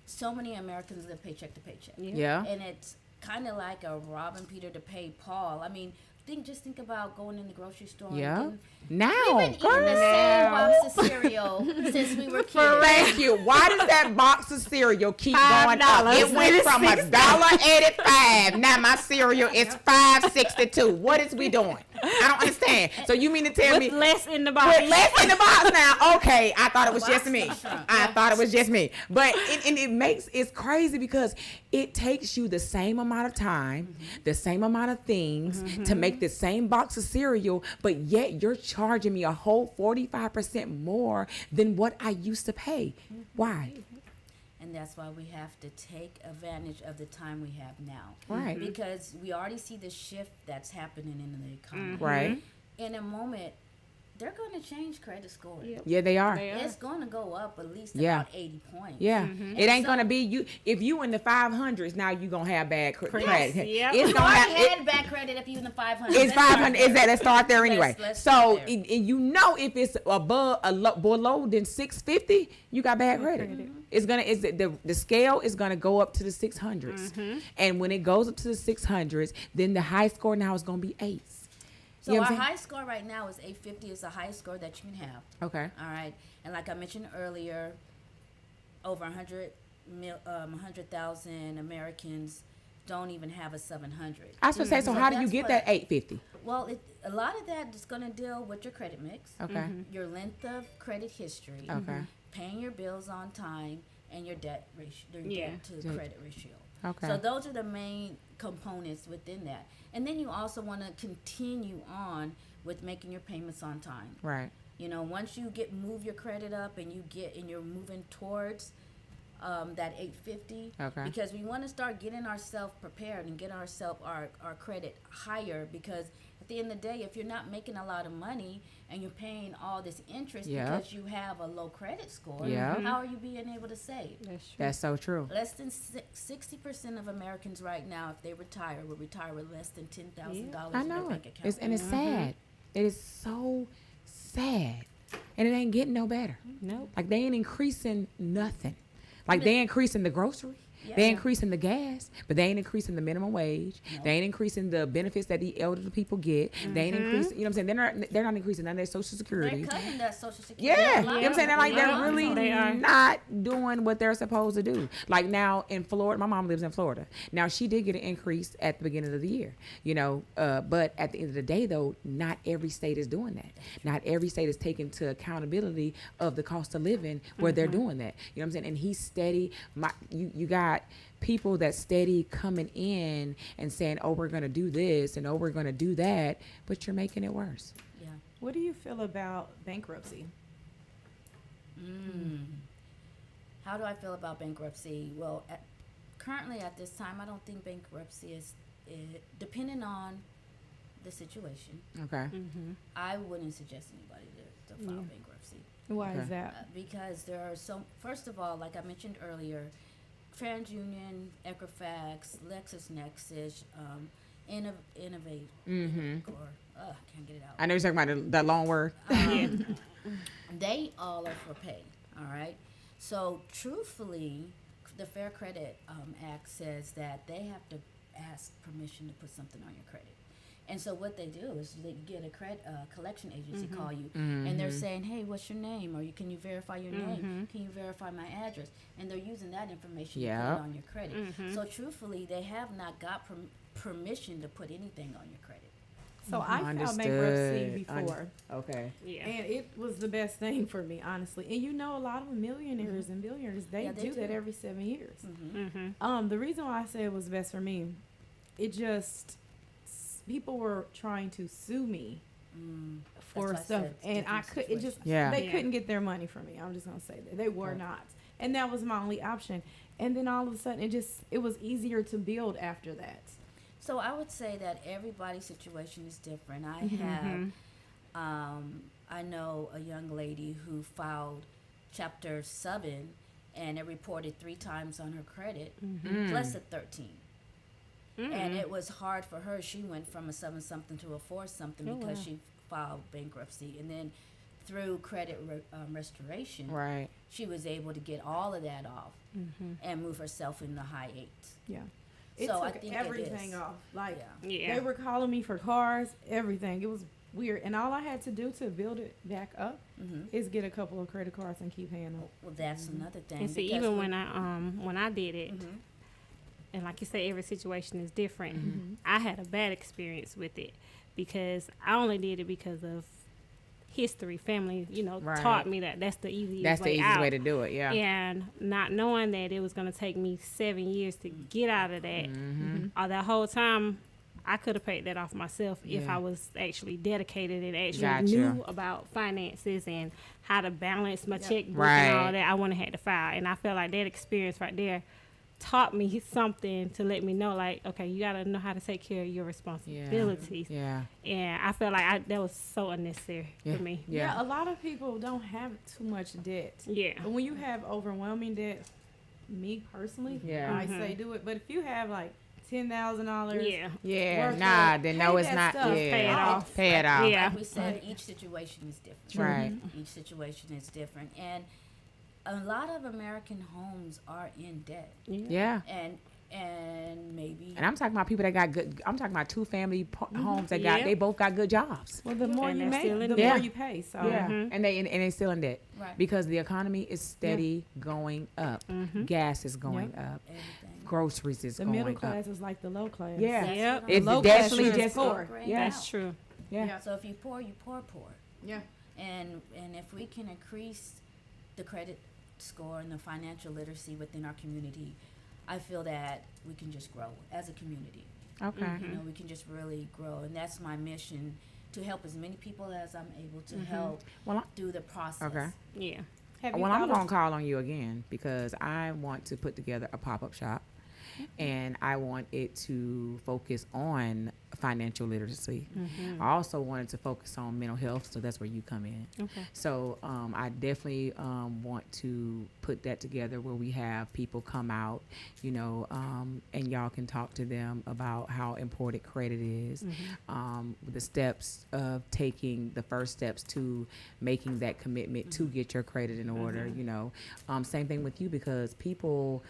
so many Americans live paycheck to paycheck. Yeah. And it's kind of like a robbing Peter to pay Paul. I mean, think about going in the grocery store. Yeah. And Now, we've been eating the same box of cereal since we were kids. thank you. Why does that box of cereal keep going up? $5. It went from $1.85. Now my cereal is $5.62. What is we doing? I don't understand. So you mean to tell me With less in the box. put less in the box now? Okay, I thought it was just me. Box shrunk. I thought it was just me. But it's crazy because it takes you the same amount of time, the same amount of things to make the same box of cereal, but yet you're charging me a whole 45% more than what I used to pay. Why? And that's why we have to take advantage of the time we have now. Right. Because we already see the shift that's happening in the economy. Right? In a moment, they're going to change credit score. Yeah, they are. They are. It's going to go up at least Yeah. about 80 points. Yeah, it ain't so- gonna be you. If you in the 500s, now you gonna have bad credit. Yep. It's You gonna already have. had bad credit if you in the 500. It's 500. Is that? Let's start there anyway. Let's So, start there. and if it's above below than 650, you got bad credit. It's gonna. The scale is gonna go up to the 600s, and when it goes up to the 600s, then the high score now is gonna be 8s. So You know our what I'm high score right now is 850. Is the highest score that you can have. Okay. All right. And like I mentioned earlier, over 100,000 Americans don't even have a 700. I was gonna say. So how do you that's get what- that 850? Well, a lot of that is going to deal with your credit mix, Okay. your length of credit history, Okay. paying your bills on time, and your debt ratio, your Yeah. debt to Debt. credit ratio. Okay. So those are the main components within that. And then you also want to continue on with making your payments on time. Right. Once you move your credit up and you're moving towards that 850. Okay. Because we want to start getting ourselves prepared and get our credit higher, because at the end of the day, if you're not making a lot of money and you're paying all this interest Yeah. because you have a low credit score, Yeah. how are you being able to save? That's true. That's so true. Less than 60% of Americans right now, if they retire, will retire with less than $10,000 I in their know bank it. account. And it's sad. It is so sad. and it ain't getting no better. Nope. Like they ain't increasing nothing. Like they increasing the grocery. They increasing the gas, but they ain't increasing the minimum wage. No. They ain't increasing the benefits that the elderly people get. They ain't increasing, you know what I'm saying? They're not increasing none of their social security. They're cutting that Social Security. Yeah, A you know lot what I'm of saying? They're people like they're are. really They are. not doing what they're supposed to do. Like now in Florida, my mom lives in Florida. Now she did get an increase at the beginning of the year, you know, but at the end of the day, though, not every state is doing that. Not every state is taking to accountability of the cost of living where they're doing that. You know what I'm saying? And he's steady. You got people that steady coming in and saying, oh, we're going to do this and oh, we're going to do that, but you're making it worse. Yeah. What do you feel about bankruptcy? How do I feel about bankruptcy? Well, currently at this time, I don't think bankruptcy is depending on the situation. Okay. I wouldn't suggest anybody to file bankruptcy Why is Okay. that? because there are first of all, like I mentioned earlier, TransUnion, Equifax, LexisNexis, Innovate, or I can't get it out. I know you're talking about that long word. They all are for pay. All right. So truthfully, the Fair Credit Act says that they have to ask permission to put something on your credit. And so what they do is they get a collection agency call you, and they're saying, "Hey, what's your name? Or can you verify your name? Can you verify my address?" And they're using that information to put it on your credit. So truthfully, they have not got permission to put anything on your credit. So I filed Understood. bankruptcy before, Okay. Yeah. and it was the best thing for me, honestly. And you know, a lot of millionaires and billionaires, they Yeah, they do that do. every 7 years. Mm-hmm. The reason why I say it was best for me, it just people were trying to sue me for That's why I stuff, said it's and I different could. It just Yeah. they Yeah. couldn't get their money from me. I'm just gonna say that they were Okay. not, and that was my only option. And then all of a sudden, it was easier to build after that. So I would say that everybody's situation is different. I have, I know a young lady who filed Chapter 7, and it reported 3 times on her credit, plus a 13. And it was hard for her. She went from a 7-something to a 4-something because she filed bankruptcy. And then through credit restoration, Right. she was able to get all of that off and move herself in the high 8s. Yeah. It So I took think it everything is. off. Like Yeah. Yeah. they were calling me for cars, everything. It was weird. And all I had to do to build it back up is get a couple of credit cards and keep paying them. Well, that's another thing. And see, because even when I did it, and like you say, every situation is different. I had a bad experience with it because I only did it because of history, family. Right. Taught me that that's the easiest. That's the way easiest out. way to do it. Yeah. And not knowing that it was going to take me 7 years to get out of that, or that whole time, I could have paid that off myself if Yeah. I was actually dedicated and actually Gotcha. knew about finances and how to balance my checkbook Right. and all that. I wouldn't have had to file. And I felt like that experience right there taught me something to let me know, like, okay, you got to know how to take care of your responsibilities. Yeah. And I felt like that was so unnecessary for me. Yeah. A lot of people don't have too much debt. Yeah. But when you have overwhelming debt, me personally, Yeah. I say do it. But if you have like $10,000, Yeah. Yeah. Worth Nah. it. Then Pay no, it's that not. stuff. Yeah. Pay it off. Pay it off. Yeah. like we said, Right. each situation is different. Right. Each situation is different. And a lot of American homes are in debt. Yeah. And maybe And I'm talking about people that got good. I'm talking about 2-family homes that got. Yeah. They both got good jobs. well, the more And you they're make, still in the debt. more you pay. So Yeah. And they still in debt Right. because the economy is steady going up. Gas is going up. everything. Groceries is the going middle up. class is like the low class. Yeah. That's Yep. what It's I'm low definitely class is just poor. Right Yeah. now. That's true. Yeah. So if you poor, you poor. Yeah. And if we can increase the credit score and the financial literacy within our community, I feel that we can just grow as a community. Okay. You know, we can just really grow, and that's my mission, to help as many people as I'm able to help Well, through the process. Okay. Yeah. Have you Well, I'm thought gonna of- call on you again because I want to put together a pop-up shop, and I want it to focus on financial literacy. I also wanted to focus on mental health, so that's where you come in. Okay. So I definitely want to put that together where we have people come out, you know, and y'all can talk to them about how important credit is, the steps of taking the first steps to making that commitment to get your credit in order, you know. Same thing with you, because people,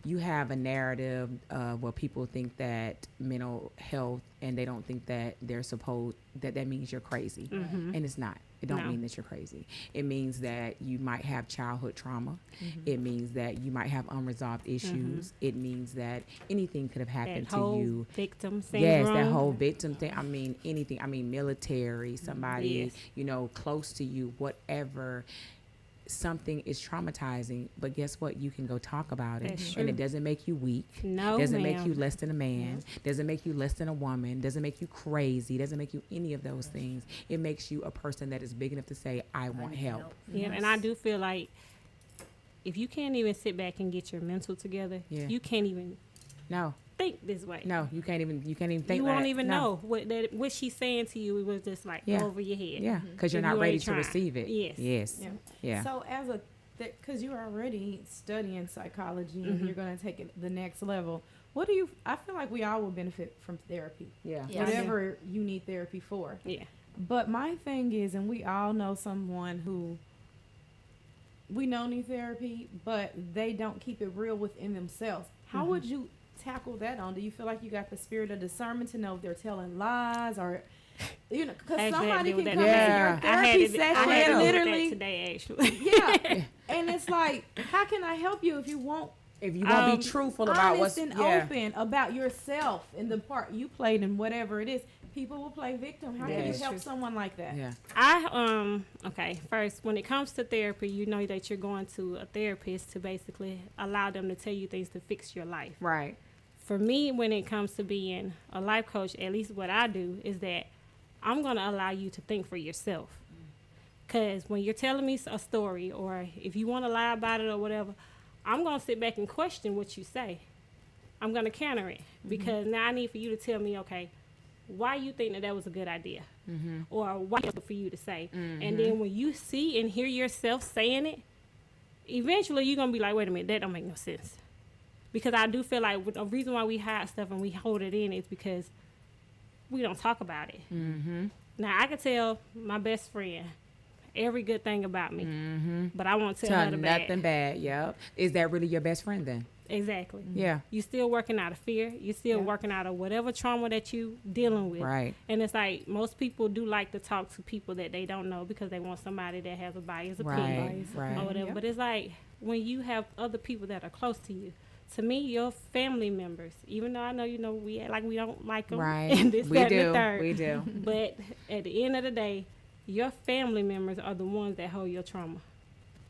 you have a narrative where people think that mental health, and they don't think that they're supposed, that means you're crazy. And it's not. It don't mean that you're crazy. It means that you might have childhood trauma. It means that you might have unresolved issues. It means that anything could have happened That to whole you. victim syndrome. Yes, that whole victim thing. I mean, anything. I mean, military, somebody, Yes. you know, close to you, whatever. Something is traumatizing, but guess what? You can go talk about it, That's and true. it doesn't make you weak. No, Doesn't make ma'am. you less than a man. Doesn't make you less than a woman. Doesn't make you crazy. Doesn't make you any of those things. It makes you a person that is big enough to say, "I want help." Yeah, and I do feel like if you can't even sit back and get your mental together, Yeah. you can't even No, think this way. no, you can't even think. You won't that. even No. know what she's saying to you. It was just like Yeah. over your head. Yeah, because you're If not you ready ain't to trying. receive it. Yes. Yes. Yeah. Yeah. So as a, because you're already studying psychology and you're going to take it the next level, what do you? I feel like we all will benefit from therapy, Yeah. Yeah. whatever you need therapy for. Yeah. But my thing is, and we all know someone who we know need therapy, but they don't keep it real within themselves. How would you tackle that on? Do you feel like you got the spirit of discernment to know if they're telling lies, or you know, because Actually, I somebody deal with can that come today. to your Yeah. therapy I session had to and deal with that literally, today, actually. yeah, and it's like, how can I help you if you won't? If you won't be truthful about what's Honest and yeah. open about yourself and the part you played in whatever it is. People will play victim. How can you Yes. help someone like that? Yeah. Okay, first, when it comes to therapy, you know that you're going to a therapist to basically allow them to tell you things to fix your life. Right. For me, when it comes to being a life coach, at least what I do is that I'm going to allow you to think for yourself. Because when you're telling me a story, or if you want to lie about it or whatever, I'm going to sit back and question what you say. I'm going to counter it, because now I need for you to tell me, okay, why you think that was a good idea, or why it's good for you to say. And then when you see and hear yourself saying it, eventually you're going to be like, wait a minute, that don't make no sense. Because I do feel like the reason why we hide stuff and we hold it in is because we don't talk about it. Now, I can tell my best friend every good thing about me, but I won't tell her the bad. Nothing bad. Yep. Is that really your best friend then? Exactly. Yeah. You're still working out of fear. You're still working out of whatever trauma that you dealing with. Right. And it's like most people do like to talk to people that they don't know because they want somebody that has a biased opinion Right. or whatever. Yep. But it's like when you have other people that are close to you. To me, your family members, even though I know, we act like we don't like them. Right. And this, We that, do. and the third. We do. But at the end of the day, your family members are the ones that hold your trauma.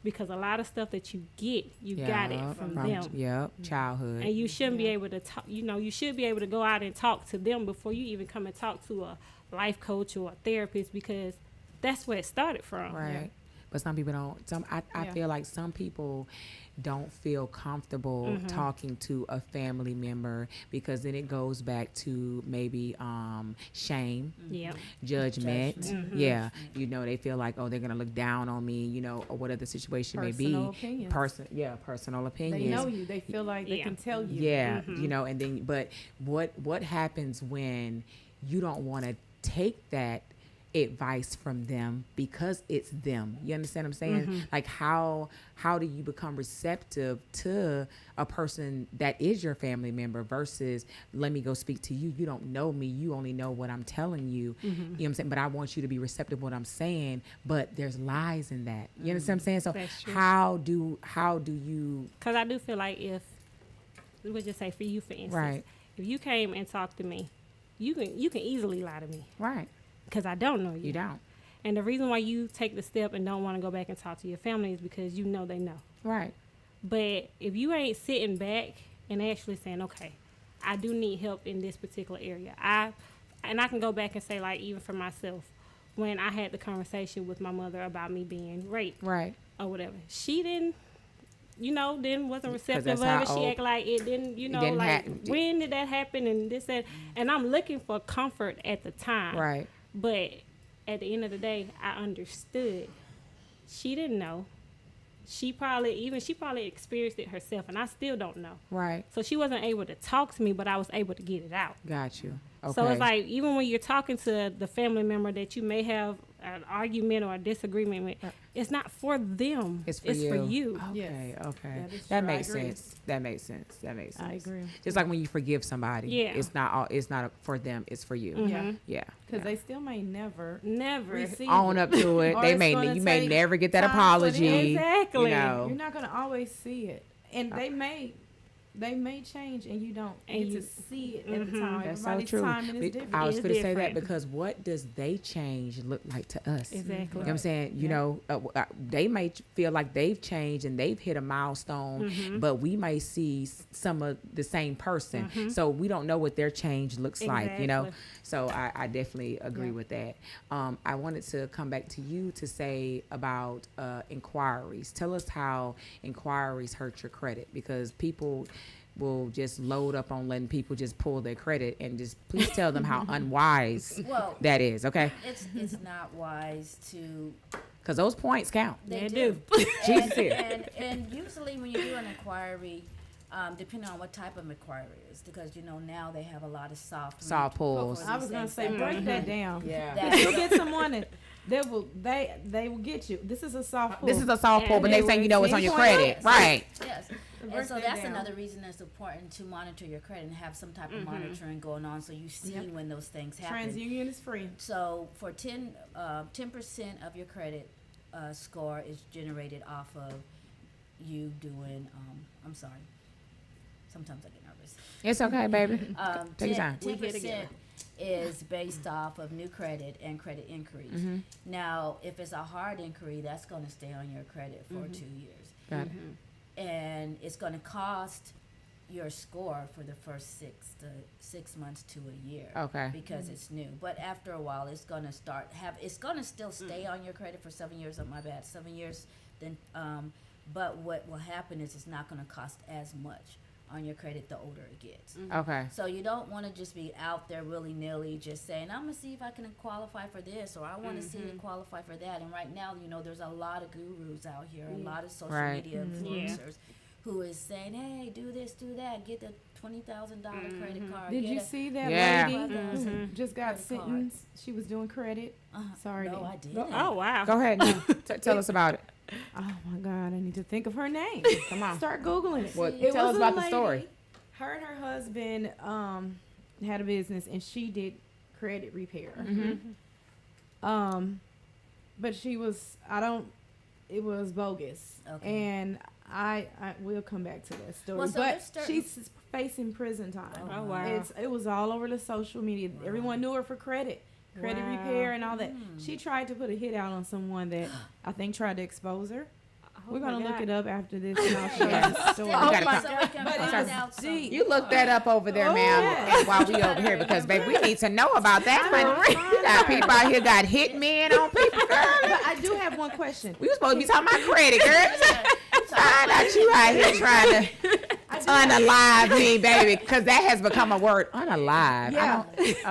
Because a lot of stuff that you get, you got it from them. Yep. Childhood. And you shouldn't be able to talk, you should be able to go out and talk to them before you even come and talk to a life coach or a therapist, because that's where it started from. Right. Yeah. But some people don't. I feel like some people don't feel comfortable talking to a family member, because then it goes back to maybe shame, Yeah. judgment. Yeah. They feel like, oh, they're going to look down on me, or whatever the situation may be. Personal opinions. Personal opinions. They know you. They feel like they Yeah. can tell you. Yeah, and then, but what happens when you don't want to take that advice from them because it's them? You understand what I'm saying? Like how do you become receptive to a person that is your family member versus, let me go speak to you. You don't know me. You only know what I'm telling you. You know what I'm saying? But I want you to be receptive to what I'm saying, but there's lies in that. You understand what I'm saying? So That's true. how do you Because I do feel like if, we'll just say for you, for instance, Right. if you came and talked to me, you can easily lie to me right? because I don't know you. You don't. And the reason why you take the step and don't want to go back and talk to your family is because you know they know. Right. But if you ain't sitting back and actually saying, okay, I do need help in this particular area. I can go back and say, like, even for myself, when I had the conversation with my mother about me being raped Right. or whatever, she didn't then wasn't receptive that's of how it. She old- act like it didn't, didn't like happen. when did that happen and this and I'm looking for comfort at the time. Right. But at the end of the day, I understood. She didn't know. She probably experienced it herself, and I still don't know. Right. So she wasn't able to talk to me, but I was able to get it out. Got you. Okay. So it's like, even when you're talking to the family member that you may have an argument or a disagreement with, it's not for them. It's for you. you. Yes. Okay. That is That true. I makes agree. sense. That makes sense. I agree. Just like when you forgive somebody. Yeah. It's not for them. It's for you. Yeah. Yeah. Because they still may never Never. receive Own it. up to it. Or They it's may gonna you may take never get that time for them. apology. Exactly. You know. You're not going to always see it. And they may change and you don't And get you- to see it at the time. That's so Everybody's true. timing is different. I was It's going to say that different. because what does they change look like to us? Exactly. You know what I'm saying? You know, they may feel like they've changed and they've hit a milestone, but we may see some of the same person. So we don't know what their change looks like, you know? Exactly. So I definitely agree with that. I wanted to come back to you to say about inquiries. Tell us how inquiries hurt your credit, because people will just load up on letting people just pull their credit, and just please tell them how unwise Well, that is, okay? it's not wise to. Because those points count. They do. Jesus here. And usually when you do an inquiry, depending on what type of inquiry it is, because now they have a lot of soft pulls. I was going to say, break that down. Yeah. You'll get someone that they will get you. This is a soft pull. This is a soft pull, but And they they saying it's on your 10 credit. points. Right. Yes. And Break so that that's down. another reason it's important to monitor your credit and have some type of monitoring going on, so you see Yep. when those things happen. TransUnion is free. So for 10% of your credit score is generated off of you doing. I'm sorry. Sometimes I get nervous. It's okay, baby. Take your time. 10% is based off of new credit and credit inquiries. Now, if it's a hard inquiry, that's going to stay on your credit for 2 years. Got it. And it's going to cost your score for the first 6 months to a year. Okay. Because it's new. But after a while, it's going to it's going to still stay on your credit for 7 years. Oh, my bad, 7 years. Then, but what will happen is it's not going to cost as much on your credit the older it gets. Okay. So you don't want to just be out there willy-nilly just saying, I'm going to see if I can qualify for this, or I want to see to qualify for that. And right now, there's a lot of gurus out here, a lot of social Right. media influencers who is saying, hey, do this, do that, get the $20,000 credit card. Did get you a- see that Yeah. lady who just got Credit card. sentenced? She was doing credit. Sorry. No, Dee. I did. Oh, wow. Go ahead. Tell us about it. Oh my God, I need to think of her name. Come on. Start Googling it. Well, It tell was us a about the lady, story. Her and her husband had a business, and she did credit repair. But she was, it was bogus. Okay. And I will come back to that story. Well, so but there's certain- she's facing prison time. Oh, wow. It was all over the social media. Everyone knew her for credit Wow. repair and all that. She tried to put a hit out on someone that I think tried to expose her. We're gonna look it up after this, and I'll share the story. Oh, my so we can But find it's out some. deep. You look that up over there, Oh, ma'am, yeah. and while we over here, because baby, we need to know about that. But you got people out here got hit men on people, girl. But I do have one question. We were supposed to be talking about credit, girl. Find out you out here trying to unalive me, baby, because that has become a word. Unalive. Yeah.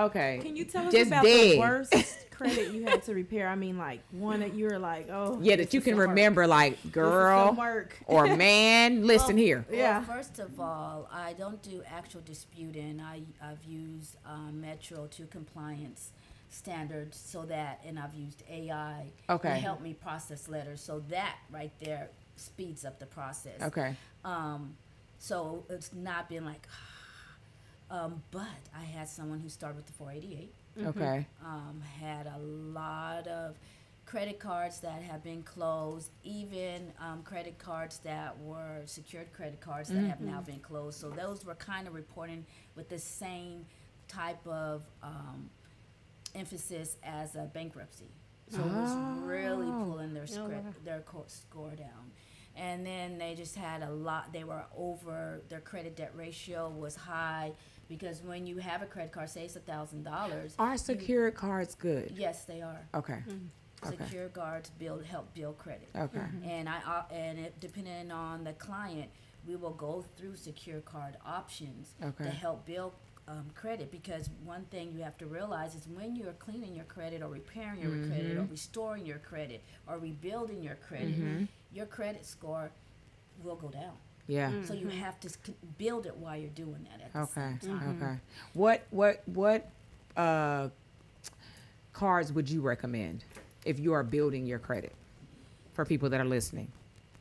Okay. Can you tell us Just about dead. the worst credit you had to repair? I mean, like one that you were like, oh. Yeah, this that you is can some work. remember, like, This is girl some work. or man, listen here. Well, Yeah. first of all, I don't do actual disputing. I've used Metro to compliance standards, so that, and I've used AI to Okay. help me process letters. So that right there speeds up the process. Okay. So it's not been like, but I had someone who started with the 488. Okay. Had a lot of credit cards that have been closed, even credit cards that were secured credit cards that have now been closed. So those were kind of reporting with the same type of emphasis as a bankruptcy. So it was really pulling their score down. And then they just had a lot, they were over, their credit debt ratio was high, because when you have a credit card, say it's $1,000. Are secured cards good? Yes, they are. Okay. Okay. Secure cards help build credit. Okay. And depending on the client, we will go through secure card options Okay. to help build credit, because one thing you have to realize is when you're cleaning your credit or repairing your credit or restoring your credit or rebuilding your credit score will go down. Yeah. So you have to build it while you're doing that at the Okay. same time. Okay. What cards would you recommend if you are building your credit for people that are listening?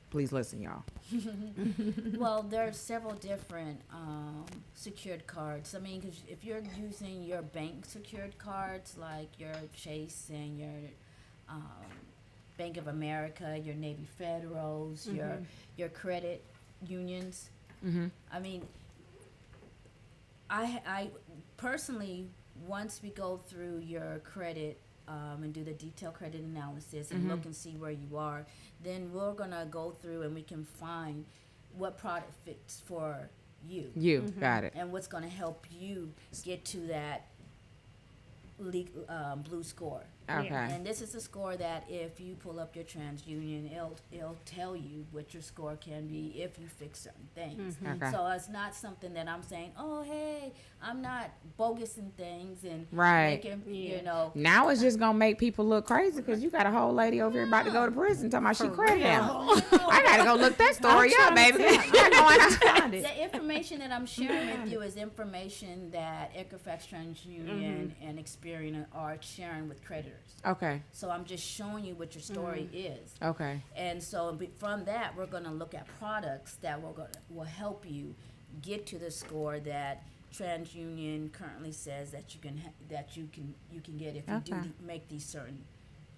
Please listen, y'all. Well, there are several different secured cards. I mean, 'cause if you're using your bank secured cards like your Chase and your Bank of America, your Navy Federals, your credit unions. I mean, I personally, once we go through your credit and do the detailed credit analysis and look and see where you are, then we're gonna go through and we can find what product fits for you You got it. and what's gonna help you get to that blue score. Okay. And this is a score that if you pull up your TransUnion, it'll tell you what your score can be if you fix certain things. Okay. So it's not something that I'm saying, oh, hey, I'm not bogusing things and Right. making, you know. Now it's just gonna make people look crazy because you got a whole lady over here about to go to prison talking about she credit him. I gotta go look that story up, baby. What's going on? Find it. The information that I'm sharing with you is information that Equifax, TransUnion, and Experian are sharing with creditors. Okay. So I'm just showing you what your story is. Okay. And so from that, we're going to look at products that will help you get to the score that TransUnion currently says that you can get if you do Okay. make these certain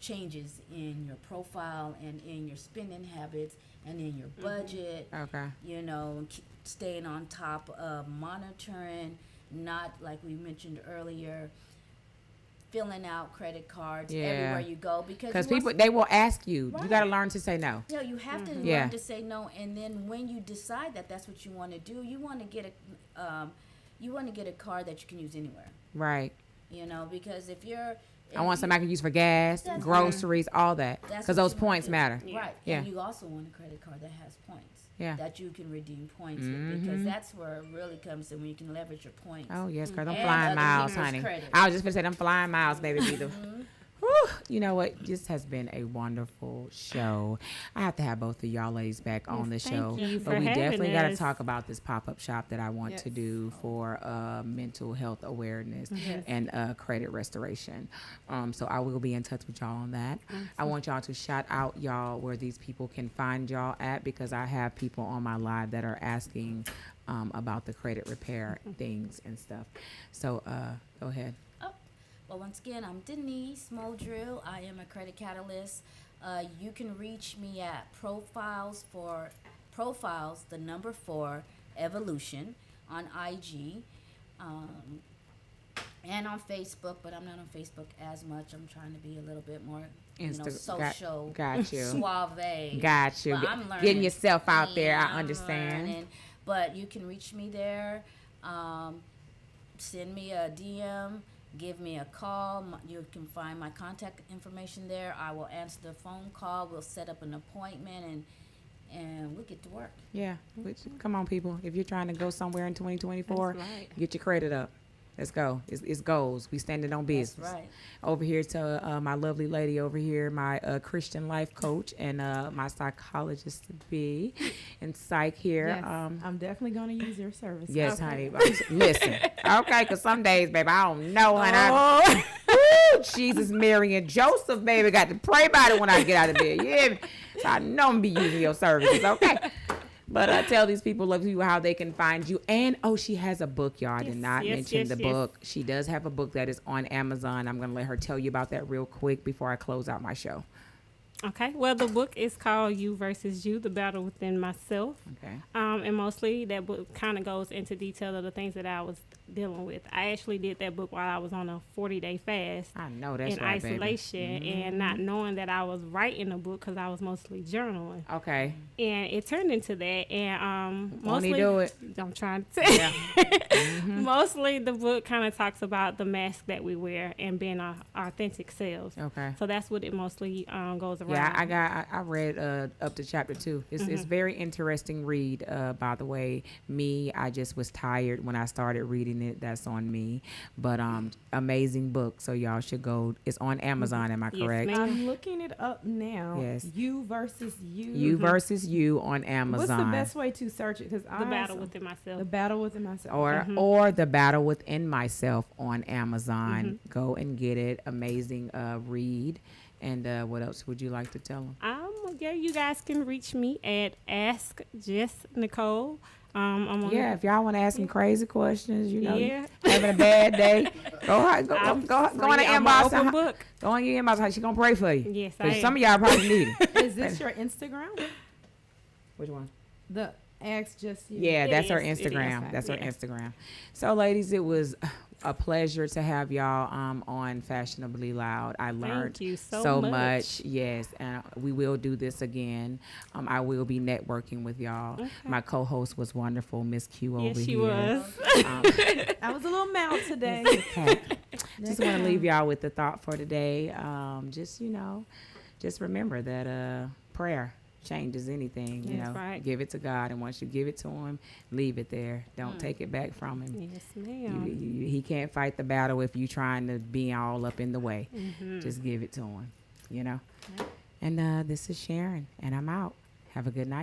changes in your profile and in your spending habits and in your budget. Okay. You know, staying on top of monitoring, not like we mentioned earlier, filling out credit cards Yeah. everywhere you go Because you want- people, they will ask you. You Right. got to learn to say no. Yeah, you have to Yeah. learn to say no, and then when you decide that that's what you want to do, you want to get a card that you can use anywhere. Right. You know, because if you're I want somebody I can use for gas, That's groceries, all that. That's Because what those you wanna points do. matter. Right. Yeah. And you also want a credit card that has points. Yeah. That you can redeem points with, because that's where it really comes in when you can leverage your points. Oh, yes, because I'm And flying other miles, people's honey. credit. I was just going to say, them flying miles, baby. Be the, Whew, you know what? This has been a wonderful show. I have to have both of y'all ladies back on the thank show. you But for we having definitely got to us. talk about this pop-up shop that I want to Yes. do for mental health awareness and credit restoration. So I will be in touch with y'all on that. I want y'all to shout out y'all where these people can find y'all at, because I have people on my live that are asking about the credit repair things and stuff. So go ahead. Well, once again, I'm Denise Muldrew. I am a credit catalyst. You can reach me at profiles, the number 4, evolution on IG, and on Facebook, but I'm not on Facebook as much. I'm trying to be a little bit more, social, Got you. suave. Got you. But I'm learning. Getting yourself out there, Yeah, I I'm understand. learning. But you can reach me there. Send me a DM. Give me a call. You can find my contact information there. I will answer the phone call. We'll set up an appointment and we'll get to work. Yeah. Come on, people. If you're trying to go somewhere in 2024, That's right. get your credit up. Let's go. It's goals. We standing on business. That's right. Over here to my lovely lady over here, my Christian life coach and my psychologist to be, and psych here. Yes, I'm definitely going to use your service. Yes, honey. Listen. Okay, because some days, baby, I don't know, honey. Woo, Jesus, Mary, and Joseph, baby, got to pray about it when I get out of bed. You hear me? So I know I'm going to be using your services, okay? But tell these people how they can find you. And, she has a book, y'all. I did not mention the book. She does have a book that is on Amazon. I'm going to let her tell you about that real quick before I close out my show. Okay. Well, the book is called You Versus You, The Battle Within Myself. Okay. And mostly that book kind of goes into detail of the things that I was dealing with. I actually did that book while I was on a 40-day fast I know that's in right, baby. isolation, and not knowing that I was writing a book because I was mostly journaling. Okay. And it turned into that, and Won't mostly he do it? I'm trying to say, Yeah. mostly the book kind of talks about the mask that we wear and being our authentic selves. Okay. So that's what it mostly goes around. Yeah, I read up to chapter 2. It's very interesting read. By the way, I just was tired when I started reading it. That's on me. But amazing book. So y'all should go. It's on Amazon. Am I Yes, correct? ma'am. I'm looking it up now. Yes. You versus you. You versus you on Amazon. What's the best way to search it? Because The battle within myself. The battle within myself. or the battle within myself on Amazon. Go and get it. Amazing read. And what else would you like to tell them? Yeah, you guys can reach me at Ask Just Nicole. I'm on Yeah, if y'all want to ask some crazy questions, you know, Yeah. having a bad day, go on the I'm inbox. an open book. Go on your inbox. She gonna pray for you. Yes, I 'Cause am. some of y'all probably need it. Is this your Instagram? Which one? The Ask Just You. Yeah, It that's her is. It is. Instagram. That's her Yeah. Instagram. So, ladies, it was a pleasure to have y'all on Fashionably Loud. I learned Thank you so much. Yes, and we will do this again. I will be networking with y'all. Okay. My co-host was wonderful, Miss Q over Yes, she here. was. I was a little mild today. Okay. Just want to leave y'all with the thought for today. Just remember that prayer changes anything. You That's know, right. give it to God, and once you give it to Him, leave it there. Don't take it back from Him. Yes, ma'am. He can't fight the battle if you trying to be all up in the way. Just give it to Him. You know. And this is Sharon, and I'm out. Have a good night.